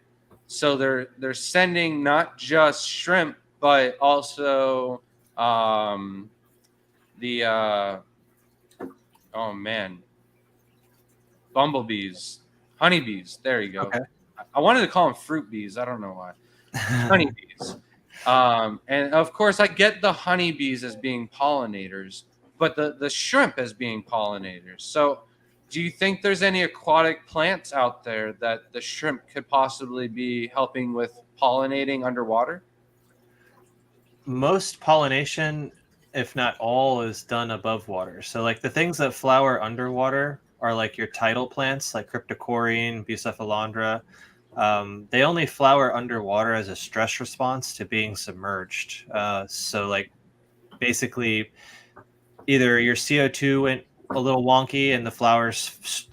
So they're sending not just shrimp, but also bumblebees, honeybees. There you go. Okay. I wanted to call them fruit bees. I don't know why. Honeybees. And of course, I get the honeybees as being pollinators, but the shrimp as being pollinators. So do you think there's any aquatic plants out there that the shrimp could possibly be helping with pollinating underwater? Most pollination, if not all, is done above water. So like the things that flower underwater are like your tidal plants, like cryptocoryne, bucephalandra. They only flower underwater as a stress response to being submerged. So like basically either your CO2 went a little wonky and the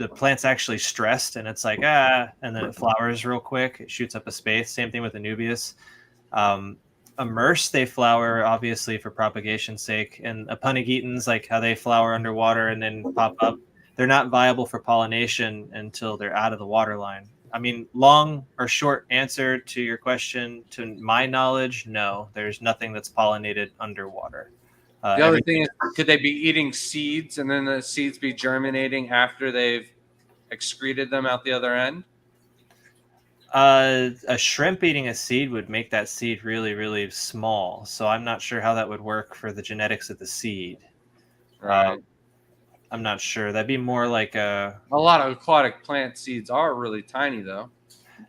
plant's actually stressed and it's like, and then it flowers real quick. It shoots up a space. Same thing with Anubias. Immerse, they flower obviously for propagation's sake. And Apunigitans, like how they flower underwater and then pop up, they're not viable for pollination until they're out of the water line. I mean, long or short answer to your question, to my knowledge, no, there's nothing that's pollinated underwater. The other thing is, could they be eating seeds and then the seeds be germinating after they've excreted them out the other end? A shrimp eating a seed would make that seed really, really small. So I'm not sure how that would work for the genetics of the seed. Right. I'm not sure. That'd be more like A lot of aquatic plant seeds are really tiny, though.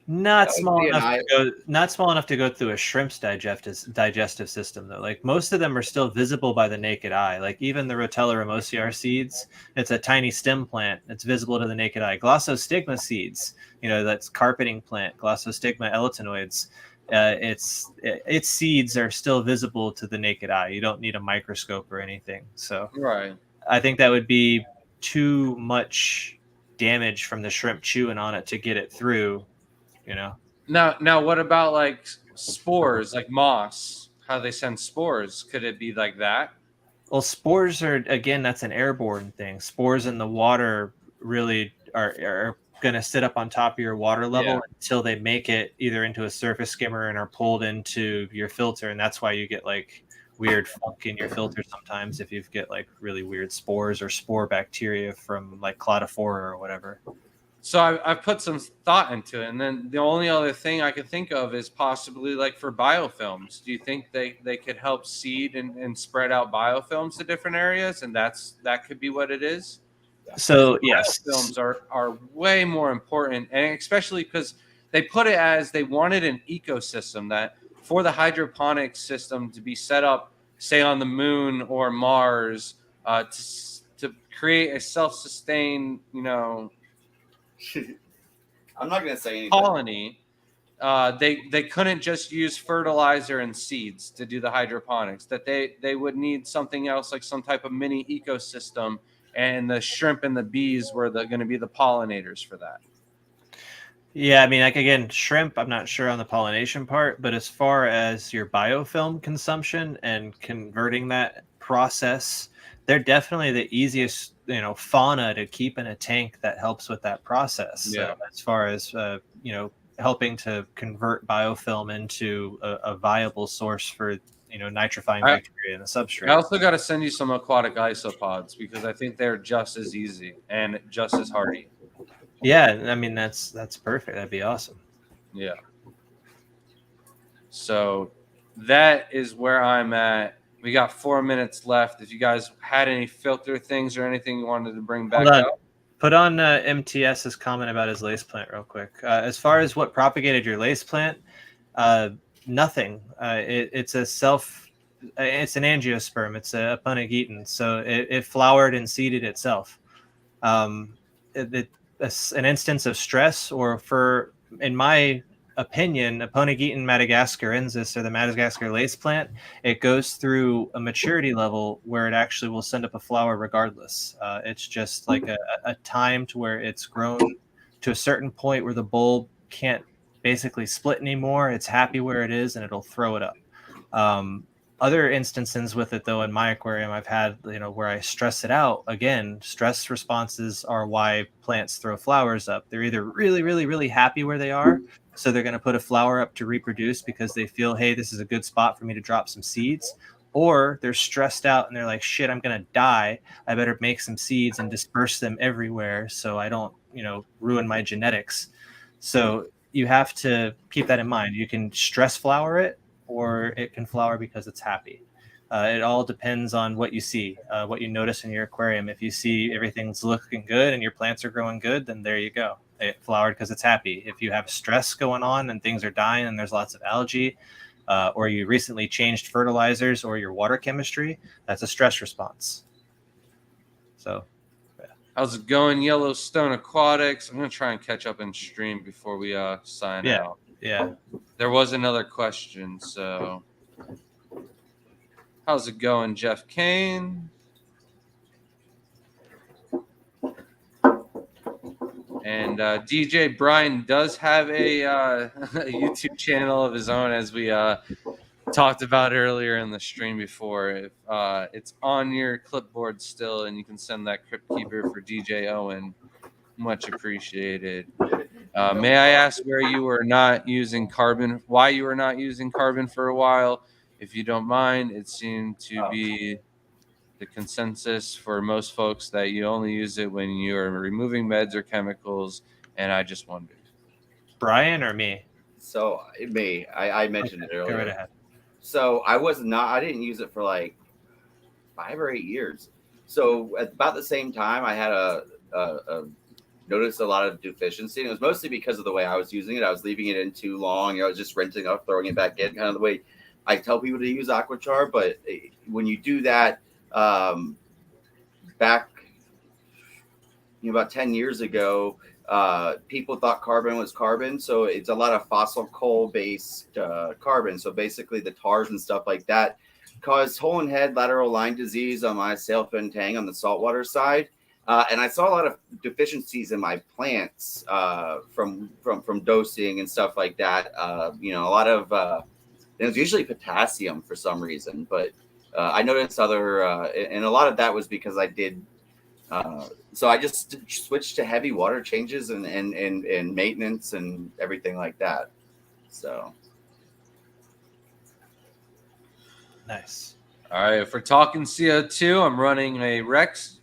not That would small be an enough to go through a shrimp's digestive system though. Like most of them are still visible by the naked eye. Like even the Rotella ramosiar seeds, it's a tiny stem plant. It's visible to the naked eye. Glossostigma seeds, that's carpeting plant. Glossostigma eletinoids. Its seeds are still visible to the naked eye. You don't need a microscope or anything. So Right. I think that would be too much damage from the shrimp chewing on it to get it through, Now, what about like spores, like moss? How they send spores? Could it be like that? Well, spores are, again, that's an airborne thing. Spores in the water really are going to sit up on top of your water level until they make it either into a surface skimmer and are pulled into your filter. And that's why you get like weird funk in your filter sometimes if you get like really weird spores or spore bacteria from like cladophora or whatever. So I've put some thought into it, and then the only other thing I could think of is possibly like for biofilms. Do you think they could help seed and spread out biofilms to different areas, and that could be what it is? So yes, biofilms are way more important, and especially because they put it as they wanted an ecosystem that for the hydroponic system to be set up, say on the moon or Mars, to create a self-sustained, I'm not gonna say anything. colony. They couldn't just use fertilizer and seeds to do the hydroponics. That they would need something else, like some type of mini ecosystem, and the shrimp and the bees were going to be the pollinators for that. Yeah, I mean, like again, shrimp, I'm not sure on the pollination part, but as far as your biofilm consumption and converting that process, they're definitely the easiest, fauna to keep in a tank that helps with that process. Yeah. So as far as, helping to convert biofilm into a viable source for, nitrifying bacteria in the substrate. I also got to send you some aquatic isopods because I think they're just as easy and just as hardy. Yeah, I mean, that's perfect. That'd be awesome. Yeah. So that is where I'm at. We got 4 minutes left. If you guys had any filter things or anything you wanted to bring back up. Put on MTS's comment about his lace plant real quick. As far as what propagated your lace plant, nothing. It's an angiosperm. It's a Punageton. So it flowered and seeded itself. An instance of stress, or in my opinion, a Punageton madagascarensis, or the Madagascar lace plant, it goes through a maturity level where it actually will send up a flower regardless. It's just like a time to where it's grown to a certain point where the bulb can't basically split anymore. It's happy where it is and it'll throw it up. Other instances with it, though, in my aquarium, I've had, where I stress it out. Again, stress responses are why plants throw flowers up. They're either really, really, really happy where they are, so they're going to put a flower up to reproduce because they feel, hey, this is a good spot for me to drop some seeds, or they're stressed out and they're like, shit, I'm going to die. I better make some seeds and disperse them everywhere so I don't, ruin my genetics. So you have to keep that in mind. You can stress flower it, or it can flower because it's happy. It all depends on what you see, what you notice in your aquarium. If you see everything's looking good and your plants are growing good, then there you go. It flowered because it's happy. If you have stress going on and things are dying and there's lots of algae, or you recently changed fertilizers or your water chemistry, that's a stress response. So, yeah. How's it going, Yellowstone Aquatics? I'm going to try and catch up in stream before we sign out. Yeah. There was another question, so how's it going, Jeff Kane? And DJ Brian does have a YouTube channel of his own, as we talked about earlier in the stream before. If it's on your clipboard still, and you can send that Crypt Keeper for DJ Owen, much appreciated. May I ask why you were not using carbon for a while? If you don't mind, it seemed to be the consensus for most folks that you only use it when you're removing meds or chemicals, and I just wondered. Brian or me? So me, I mentioned it earlier. Go right ahead. So I didn't use it for like 5 or 8 years. So at about the same time, I had noticed a lot of deficiency, and it was mostly because of the way I was using it. I was leaving it in too long. I was just rinsing up, throwing it back in, kind of the way I tell people to use Aquachar. But when you do that, back about 10 years ago, people thought carbon was carbon. So it's a lot of fossil coal based carbon. So basically the tars and stuff like that caused hole and head lateral line disease on my sailfin tang on the saltwater side. And I saw a lot of deficiencies in my plants from dosing and stuff like that. You know, a lot of it was usually potassium for some reason, but I noticed other, and a lot of that was because I did. So I just switched to heavy water changes and maintenance and everything like that. So Nice. All right, if we're talking CO2, I'm running a Griggs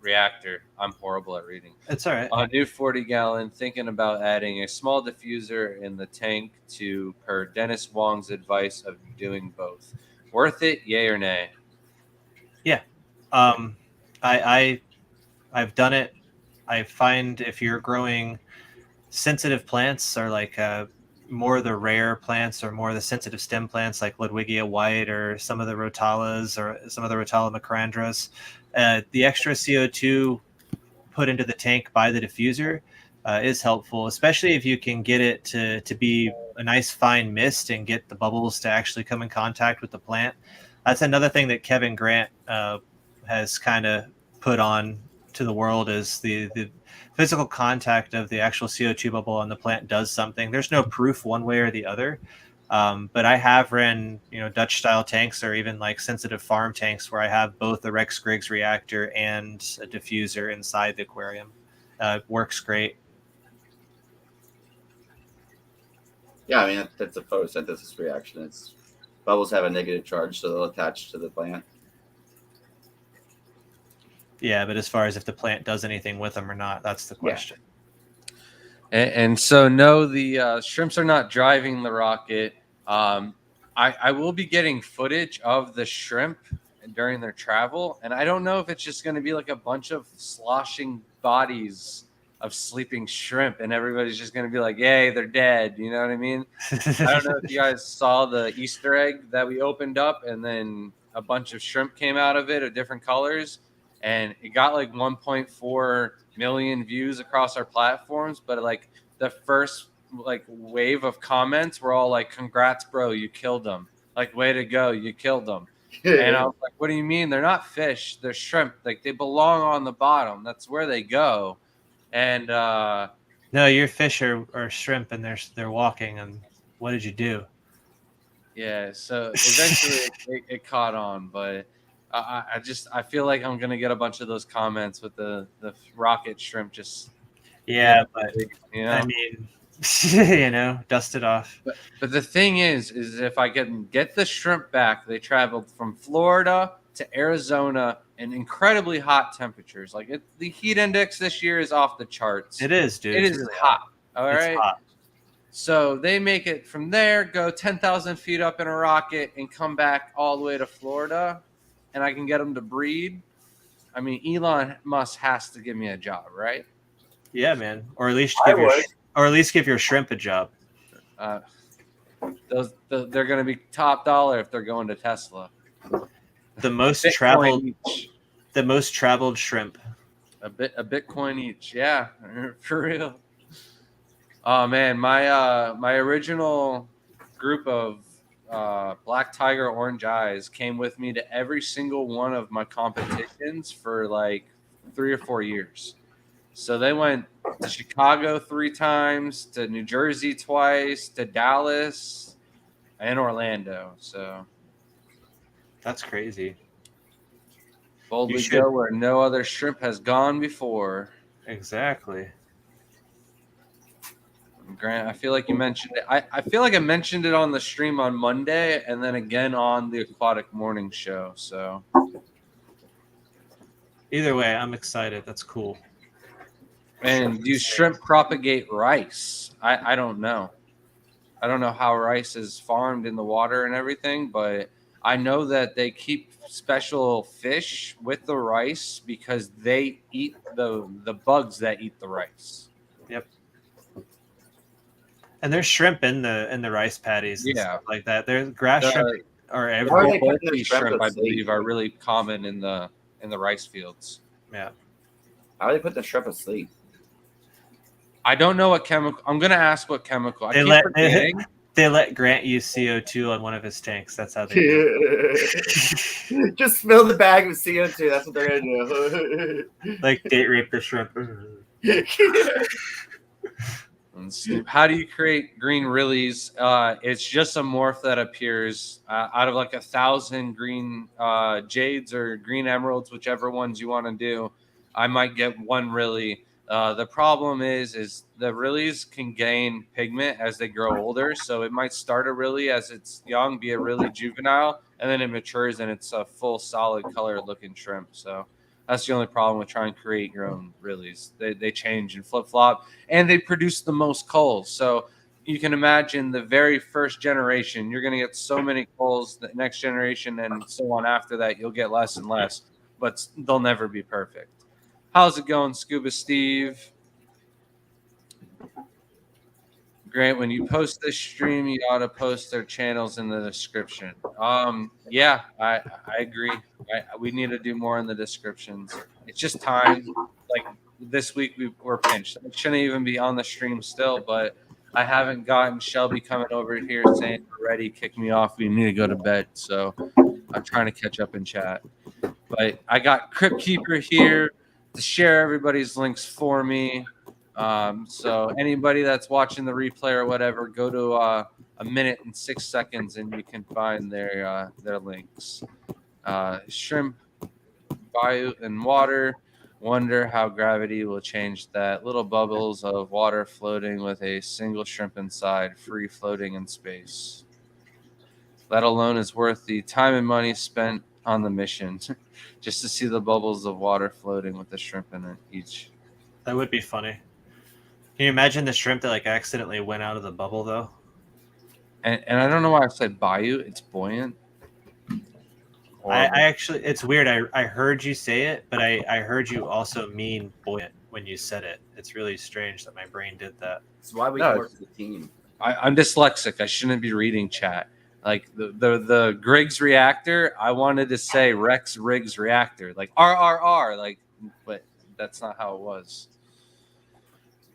reactor. I'm horrible at reading. It's all right. A new 40-gallon, thinking about adding a small diffuser in the tank per Dennis Wong's advice of doing both. Worth it, yay or nay? I've done it. I find if you're growing sensitive plants or like more of the rare plants or more of the sensitive stem plants like Ludwigia white or some of the Rotalas or some of the Rotala macrandras, the extra CO2 put into the tank by the diffuser is helpful, especially if you can get it to be a nice fine mist and get the bubbles to actually come in contact with the plant. That's another thing that Kevin Grant has kind of put on to the world is the physical contact of the actual CO2 bubble on the plant does something. There's no proof one way or the other. But I have ran, Dutch style tanks or even like sensitive farm tanks where I have both a Rex Griggs reactor and a diffuser inside the aquarium. Works great. yeah, I mean that's a photosynthesis reaction. It's bubbles have a negative charge, so they'll attach to the plant. Yeah, but as far as if the plant does anything with them or not, that's the question. And so, no, the shrimps are not driving the rocket. I will be getting footage of the shrimp during their travel, and I don't know if it's just going to be like a bunch of sloshing bodies of sleeping shrimp, and everybody's just going to be like, "Yay, they're dead." You know what I mean? I don't know if you guys saw the Easter egg that we opened up, and then a bunch of shrimp came out of it of different colors. And it got like 1.4 million views across our platforms. But like the first like wave of comments were all like, "Congrats, bro, you killed them. Like, way to go, you killed them." And I was like, "What do you mean? They're not fish. They're shrimp. Like they belong on the bottom. That's where they go." And no, your fish are shrimp and they're walking. And what did you do? yeah, so eventually it caught on, but I feel like I'm gonna get a bunch of those comments with the rocket shrimp just But I mean, dust it off. But the thing is if I can get the shrimp back, they traveled from Florida to Arizona in incredibly hot temperatures. Like the heat index this year is off the charts. It is, dude. It is really hot. All right. It's hot. So they make it from there, go 10,000 feet up in a rocket, and come back all the way to Florida, and I can get them to breed. I mean, Elon Musk has to give me a job, right? Yeah, man. Or at least give your shrimp a job. They're going to be top dollar if they're going to Tesla. The most traveled shrimp. A Bitcoin each, yeah, for real. Oh man, my original group of Black Tiger Orange Eyes came with me to every single one of my competitions for like 3 or 4 years. So they went to Chicago 3 times, to New Jersey twice, to Dallas, and Orlando. So that's crazy. Boldly go where no other shrimp has gone before. Exactly. Grant, I feel like you mentioned it. I feel like I mentioned it on the stream on Monday and then again on the Aquatic Morning Show. So either way, I'm excited. That's cool. And do shrimp propagate rice? I don't know. I don't know how rice is farmed in the water and everything, but I know that they keep special fish with the rice because they eat the bugs that eat the rice. Yep. And there's shrimp in the rice paddies and stuff like that. There's grass shrimp or everywhere. Shrimp, I believe, are really common in the rice fields. Yeah. How do they put the shrimp asleep? I don't know what chemical. I'm gonna ask what chemical. I keep forgetting. They let Grant use CO2 on one of his tanks. That's how they do it. Just fill the bag with CO2. That's what they're gonna do. Like date rape the shrimp. And Snoop, how do you create green rillies? It's just a morph that appears out of like 1,000 green jades or green emeralds, whichever ones you want to do. I might get one rilly. The problem is the rillies can gain pigment as they grow older, so it might start a rilly as it's young, be a rilly juvenile, and then it matures and it's a full solid color looking shrimp. So that's the only problem with trying to create your own rillies. They change and flip flop, and they produce the most culls. So you can imagine the very first generation, you're going to get so many culls. The next generation and so on after that, you'll get less and less, but they'll never be perfect. How's it going, Scuba Steve? Grant, when you post this stream, you ought to post their channels in the description. Yeah, I agree. We need to do more in the descriptions. It's just time. Like this week, we're pinched. It shouldn't even be on the stream still, but I haven't gotten Shelby coming over here saying we're ready, kick me off. We need to go to bed. So I'm trying to catch up in chat. But I got Crypt Keeper here to share everybody's links for me. So anybody that's watching the replay or whatever, go to 1 minute and 6 seconds and you can find their links. Shrimp, bayou, and water. Wonder how gravity will change that. Little bubbles of water floating with a single shrimp inside, free floating in space. That alone is worth the time and money spent on the mission, just to see the bubbles of water floating with the shrimp in it each. That would be funny. Can you imagine the shrimp that like accidentally went out of the bubble though? And I don't know why I said bayou. It's buoyant. I actually, it's weird. I heard you say it, but I heard you also mean buoyant when you said it. It's really strange that my brain did that. That's why we No, work as a team. I'm dyslexic. I shouldn't be reading chat. Like the Griggs reactor, I wanted to say Rex Riggs reactor, like RRR, like, but that's not how it was.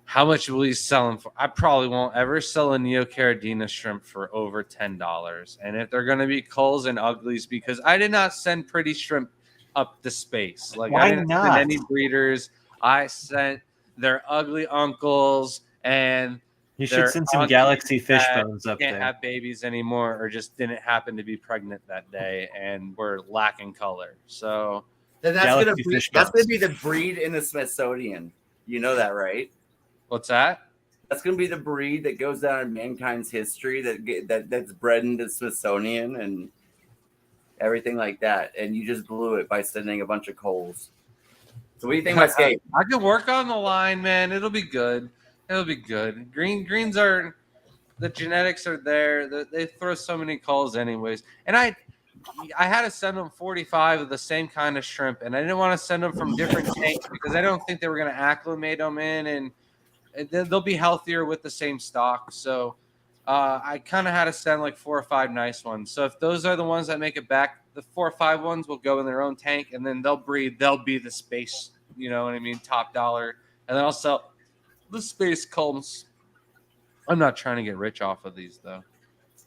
How much will you sell them for? I probably won't ever sell a Neocaridina shrimp for over $10. And if they're going to be culls and uglies, because I did not send pretty shrimp up to space. Like Why I didn't not? send any breeders. I sent their ugly uncles and You should their send some aunties Galaxy fish that bones up can't there. have babies anymore, or just didn't happen to be pregnant that day and were lacking color. So Then Galaxy fish that's gonna bones. be the breed in the Smithsonian. You know that, right? what's that? That's gonna be the breed that goes down in mankind's history that's bred into the Smithsonian and everything like that. And you just blew it by sending a bunch of coals. So what do you think about Scape? I can work on the line, man. It'll be good. It'll be good. Greens are, the genetics are there. They throw so many calls anyways. And I had to send them 45 of the same kind of shrimp, and I didn't want to send them from different tanks because I don't think they were going to acclimate them in, and they'll be healthier with the same stock. So I kind of had to send like 4 or 5 nice ones. So if those are the ones that make it back, the 4 or 5 ones will go in their own tank, and then they'll breed. They'll be the space, you know what I mean, top dollar. And then I'll sell the space culms. I'm not trying to get rich off of these though.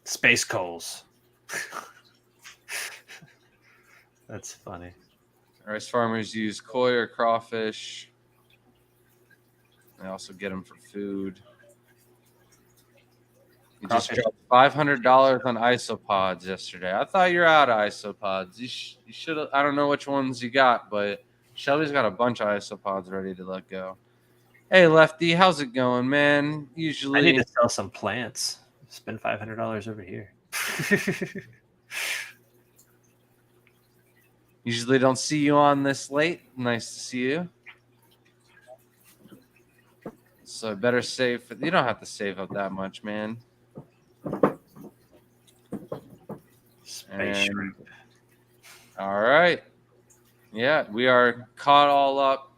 Space coals. That's funny. Rice farmers use koi or crawfish. They also get them for food. You just Crawfish. dropped $500 on isopods yesterday. I thought you're out of isopods. You should have. I don't know which ones you got, but Shelby's got a bunch of isopods ready to let go. Hey, Lefty, how's it going, man? Usually, I need to sell some plants. Spend $500 over here. Usually don't see you on this late. Nice to see you. So I better save. You don't have to save up that much, man. Space And- shrimp. All right. Yeah, we are caught all up.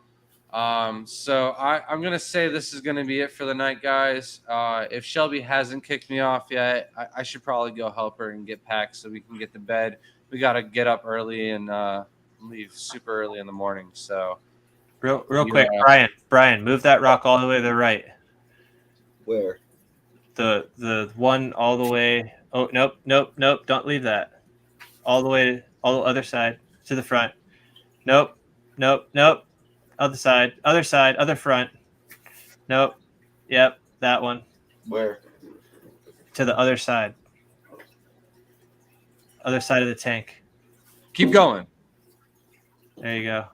So I'm going to say this is going to be it for the night, guys. If Shelby hasn't kicked me off yet, I should probably go help her and get packed so we can get to bed. We got to get up early and leave super early in the morning. So Real quick, Brian, move that rock all the way to the right. Where? The one all the way. Oh, nope. Don't leave that. All the way, all the other side to the front. Nope. Other side, other front. Nope. Yep, that one. Where? To the other side. Other side of the tank. Keep going. There you go.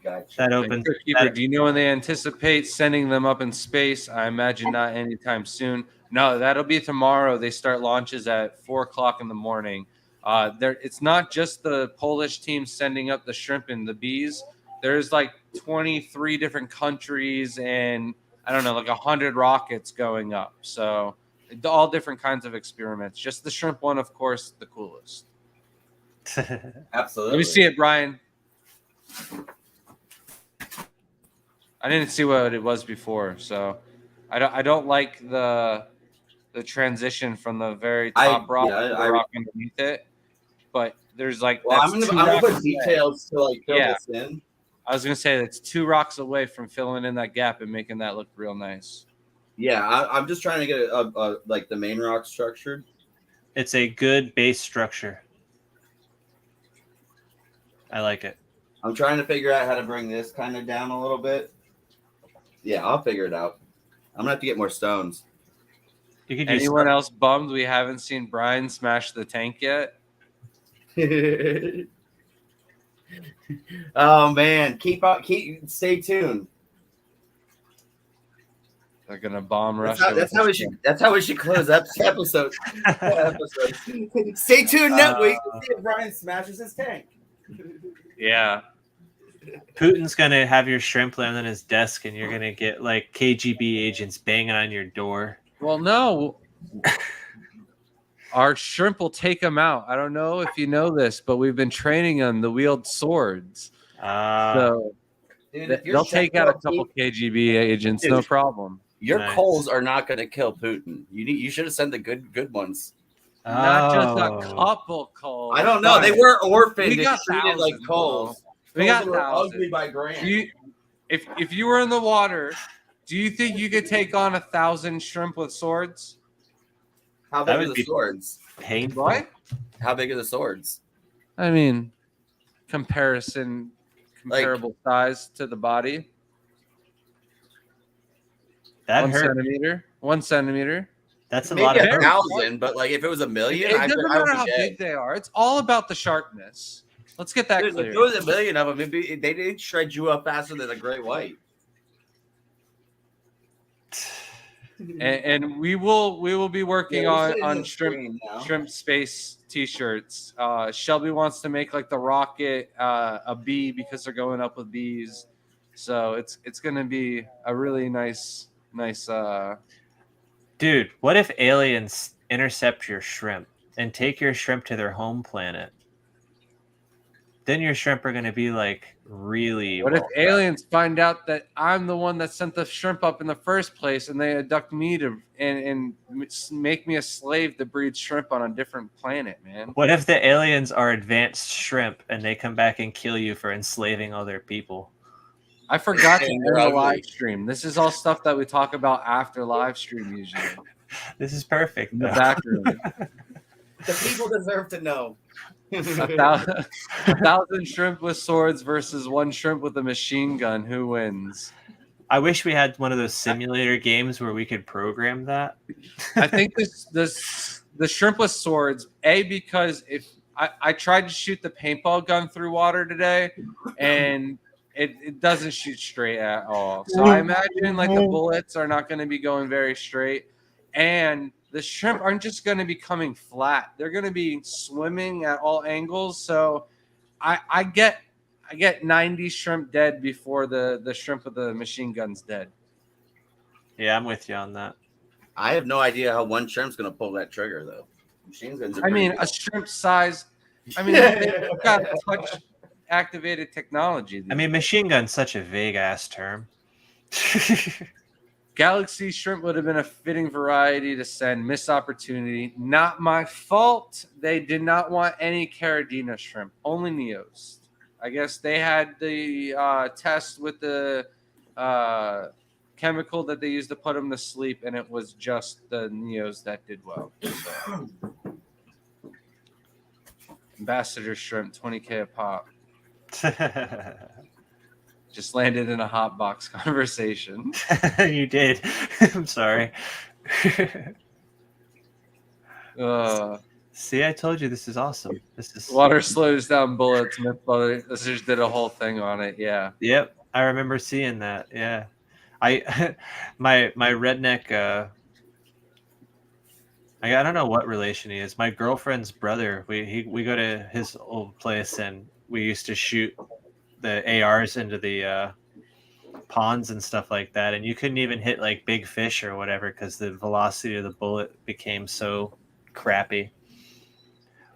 Gotcha. That opens. Keeper, do you know when they anticipate sending them up in space? I imagine not anytime soon. No, that'll be tomorrow. They start launches at 4:00 in the morning. It's not just the Polish team sending up the shrimp and the bees. There's like 23 different countries and I don't know, like 100 rockets going up. So all different kinds of experiments. Just the shrimp one, of course, the coolest. Absolutely. Let me see it, Brian. I didn't see what it was before, so I don't like the transition from the very top rock to the rock underneath it. But there's like I'm gonna put details to like fill this in. I was gonna say that's 2 rocks away from filling in that gap and making that look real nice. Yeah, I'm just trying to get a like the main rock structured. It's a good base structure. I like it. I'm trying to figure out how to bring this kind of down a little bit. Yeah, I'll figure it out. I'm gonna have to get more stones. You could Anyone else bummed we haven't seen Brian smash the tank yet? Oh man, stay tuned. They're gonna bomb Russia. That's how we should close episode. Stay tuned next week to see if Brian smashes his tank. Yeah. Putin's gonna have your shrimp land on his desk, and you're gonna get like KGB agents banging on your door. Well, no. Our shrimp will take them out. I don't know if you know this, but we've been training them to wield swords. So dude, they'll take out a couple KGB agents, no problem. Your Nice. coals are not going to kill Putin. You should have sent the good ones. Not just a couple coals. I don't know. They were orphaned. We They got treated like thousands, coals. We got Coals were ugly thousands. by grand. If you were in the water, do you think you could take on 1,000 shrimp with swords? How That big are would the be swords? painful. What? How big are the swords? I mean, comparable size to the body. That 1 hurt. centimeter. 1 centimeter. That's a Maybe lot of hurt. 1,000, but like if it was a million, It I doesn't would matter be how dead. big they are. It's all about the sharpness. Let's get that Dude, clear. if there was a million of them, they didn't shred you up faster than a great white. And we will be working on shrimp space t-shirts. Shelby wants to make like the rocket a bee because they're going up with bees. So it's gonna be a really nice Dude, what if aliens intercept your shrimp and take your shrimp to their home planet? Then your shrimp are going to be like really. What if aliens find out that I'm the one that sent the shrimp up in the first place, and they abduct me and make me a slave to breed shrimp on a different planet, man? What if the aliens are advanced shrimp and they come back and kill you for enslaving other people? I forgot to end the ugly. live stream. This is all stuff that we talk about after live stream usually. This is perfect. In the though. back room. The people deserve to know. 1,000 shrimp with swords versus 1 shrimp with a machine gun. Who wins? I wish we had one of those simulator games where we could program that. I think the shrimp with swords, because if I tried to shoot the paintball gun through water today, and it doesn't shoot straight at all. So I imagine like the bullets are not going to be going very straight, and the shrimp aren't just going to be coming flat. They're going to be swimming at all angles. So I get 90 shrimp dead before the shrimp with the machine gun's dead. Yeah, I'm with you on that. I have no idea how 1 shrimp's going to pull that trigger, though. Machine guns are I mean, pretty a shrimp size. I mean, they've got touch activated technology. I mean, machine gun's such a vague ass term. Galaxy shrimp would have been a fitting variety to send. Missed opportunity. Not my fault. They did not want any Caradina shrimp. Only Neos. I guess they had the test with the chemical that they used to put them to sleep, and it was just the Neos that did well. So. Ambassador shrimp, 20K a pop. Just landed in a hot box conversation. You did. I'm sorry. See, I told you this is awesome. This is water slows down bullets. Mythbusters did a whole thing on it. Yeah. Yep, I remember seeing that. Yeah, I my redneck. I don't know what relation he is. My girlfriend's brother. We go to his old place and we used to shoot the ARs into the ponds and stuff like that, and you couldn't even hit like big fish or whatever because the velocity of the bullet became so crappy.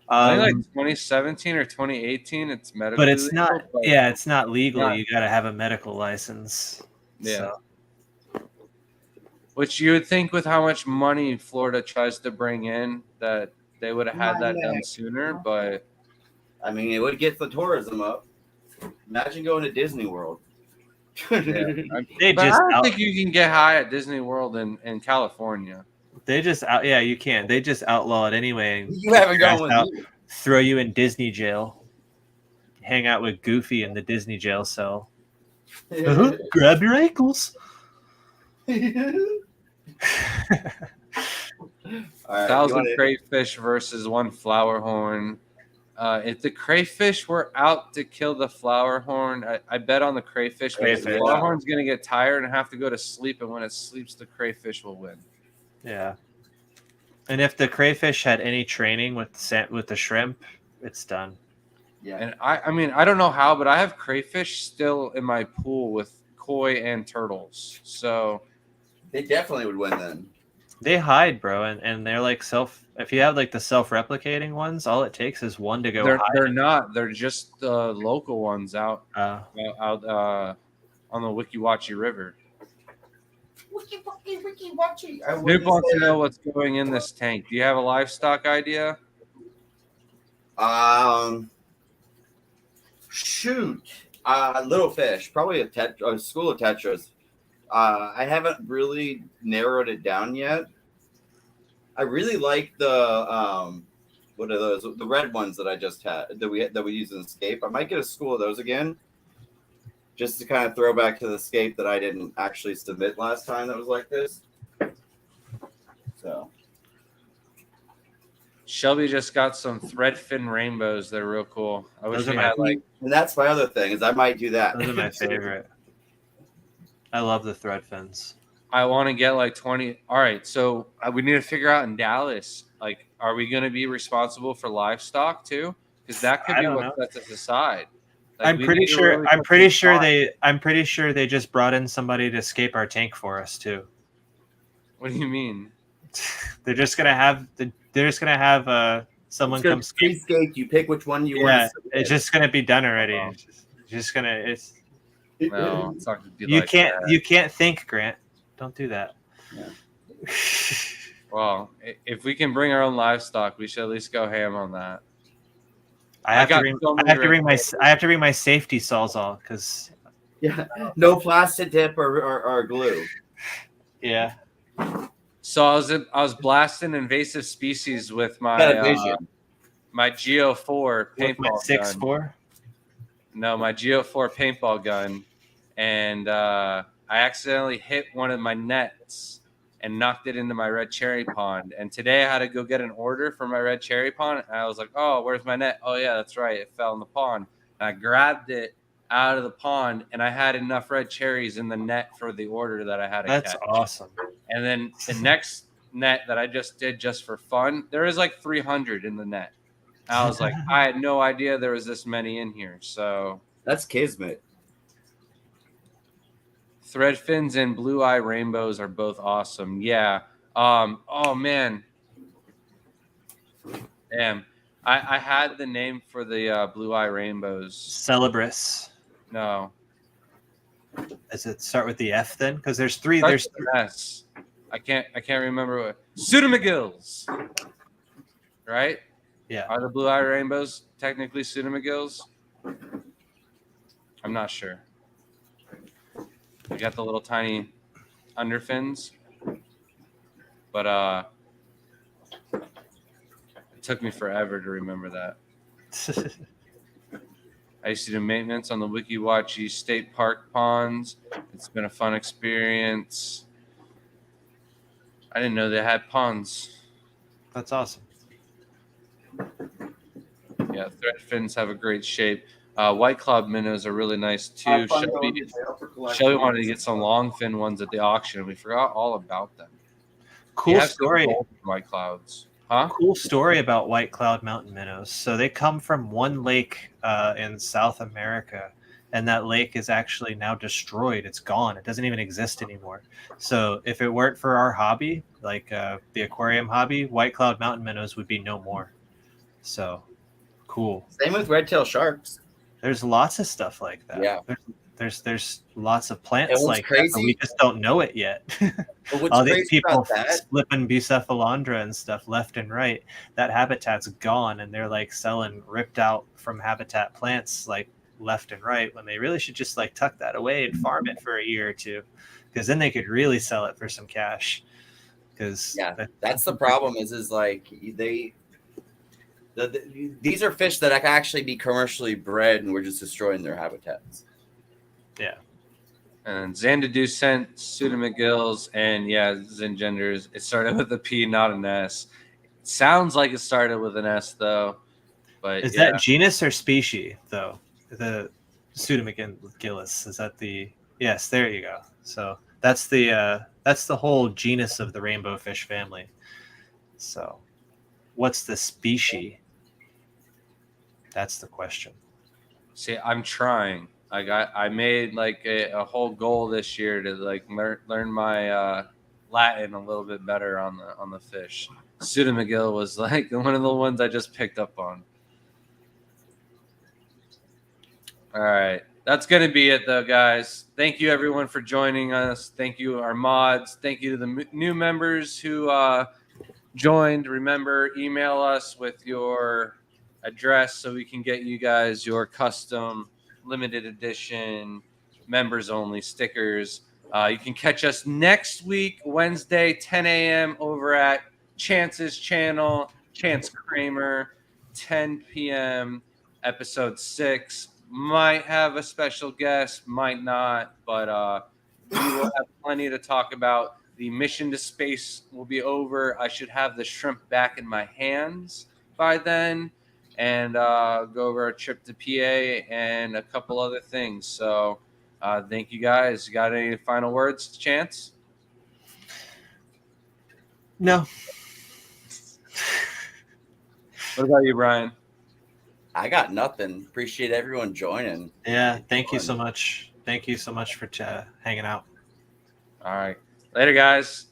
I think like 2017 or 2018, it's medical. But it's not. Yeah, it's not legal. You got to have a medical license. Yeah. So. Which you would think, with how much money Florida tries to bring in, that they would have had that done sooner. But I mean, it would get the tourism up. Imagine going to Disney World. I don't think you can get high at Disney World in California. They just you can't. They just outlaw it anyway. And you haven't gone with me. Throw you in Disney jail. Hang out with Goofy in the Disney jail cell. Grab your ankles. Right, 1,000 crayfish versus one flower horn. If the crayfish were out to kill the flower horn, I bet on the crayfish because the flower horn's going to get tired and have to go to sleep, and when it sleeps, the crayfish will win. Yeah. And if the crayfish had any training with the shrimp, it's done. Yeah. And I mean, I don't know how, but I have crayfish still in my pool with koi and turtles. So they definitely would win then. They hide, bro, and they're like if you have like the self-replicating ones, all it takes is one to go hide. They're not. They're just local ones out on the Wikiwachi River. Wikiwachi. Snoop wants to know what's going in this tank. Do you have a livestock idea? Shoot. Little fish. Probably a school of tetras. I haven't really narrowed it down yet. I really like the what are those? The red ones that I just had that we use in Escape. I might get a school of those again, just to kind of throw back to the Escape that I didn't actually submit last time. That was like this. So Shelby just got some threadfin rainbows. They're real cool. I wish we had and that's my other thing is I might do that. Those are my favorite. I love the thread fins. I want to get like 20. All right, so we need to figure out in Dallas, like, are we going to be responsible for livestock too? Because that could be what sets us aside. Like, I'm pretty sure they just brought in somebody to escape our tank for us too. What do you mean? They're just gonna have someone come escape. You pick which one you want. It's just gonna be done already. It's no, it's not gonna be you can't think, Grant. Don't do that. Yeah. Well, if we can bring our own livestock, we should at least go ham on that. I have to bring my safety sawzall because no plastic dip or glue. Yeah. So I was blasting invasive species with my my Geo 4 paintball 6.4. No, my Geo 4 paintball gun, and I accidentally hit one of my nets and knocked it into my red cherry pond. And today I had to go get an order for my red cherry pond. And I was like, oh, where's my net? Oh, yeah, that's right. It fell in the pond. And I grabbed it out of the pond, and I had enough red cherries in the net for the order that I had to catch. That's awesome. And then the next net that I just did just for fun, there is like 300 in the net. And I was like, I had no idea there was this many in here. So that's kismet. Thread fins and blue eye rainbows are both awesome. Yeah. Oh man. Damn. I had the name for the blue eye rainbows. Celebris. No. Does it start with the F then? Because there's three. There's S. I can't remember what. Pseudomagills. Right? Yeah. Are the blue eye rainbows technically pseudomagills? I'm not sure. We got the little tiny underfins. But it took me forever to remember that. I used to do maintenance on the Weeki Wachee State Park ponds. It's been a fun experience. I didn't know they had ponds. That's awesome. Yeah, thread fins have a great shape. White cloud minnows are really nice too. Shelby wanted to get some long fin ones at the auction, and we forgot all about them. Cool You have some story. gold white clouds, huh? Cool story about white cloud mountain minnows. So they come from one lake in South America, and that lake is actually now destroyed. It's gone. It doesn't even exist anymore. So if it weren't for our hobby, like the aquarium hobby, white cloud mountain minnows would be no more. So cool. Same with red-tailed sharks. There's lots of stuff like that. Yeah. There's lots of plants And what's like that, but we crazy- just don't know it yet. But what's All these crazy people about that? flipping Bucephalandra and stuff left and right. That habitat's gone, and they're like selling ripped out from habitat plants like left and right, when they really should just like tuck that away and farm it for a year or two, because then they could really sell it for some cash. Because Yeah, that's the problem. Is like these are fish that can actually be commercially bred, and we're just destroying their habitats. Yeah. And Xanadu sent Pseudomcgills and Zingenders. It started with a P, not an S. It sounds like it started with an S though. But Is that genus or species though? The Pseudomcgillus, is that the? Yes, there you go. So that's the whole genus of the rainbow fish family. So what's the species? That's the question. See, I'm trying. I made like a whole goal this year to like learn my Latin a little bit better on the fish. Pseudomcgill was like one of the ones I just picked up on. All right, that's gonna be it though, guys. Thank you everyone for joining us. Thank you our mods. Thank you to the new members who joined. Remember, email us with your address so we can get you guys your custom limited edition members only stickers. You can catch us next week, Wednesday, 10 a.m. over at Chance's channel, Chance Kramer, 10 p.m. episode 6. Might have a special guest, might not, but we will have plenty to talk about. The mission to space will be over. I should have the shrimp back in my hands by then, and go over a trip to PA and a couple other things. So thank you guys. Got any final words, Chance? No. What about you, Brian? I got nothing. Appreciate everyone joining. Yeah. Thank you so much. Thank you so much for hanging out. All right. Later, guys.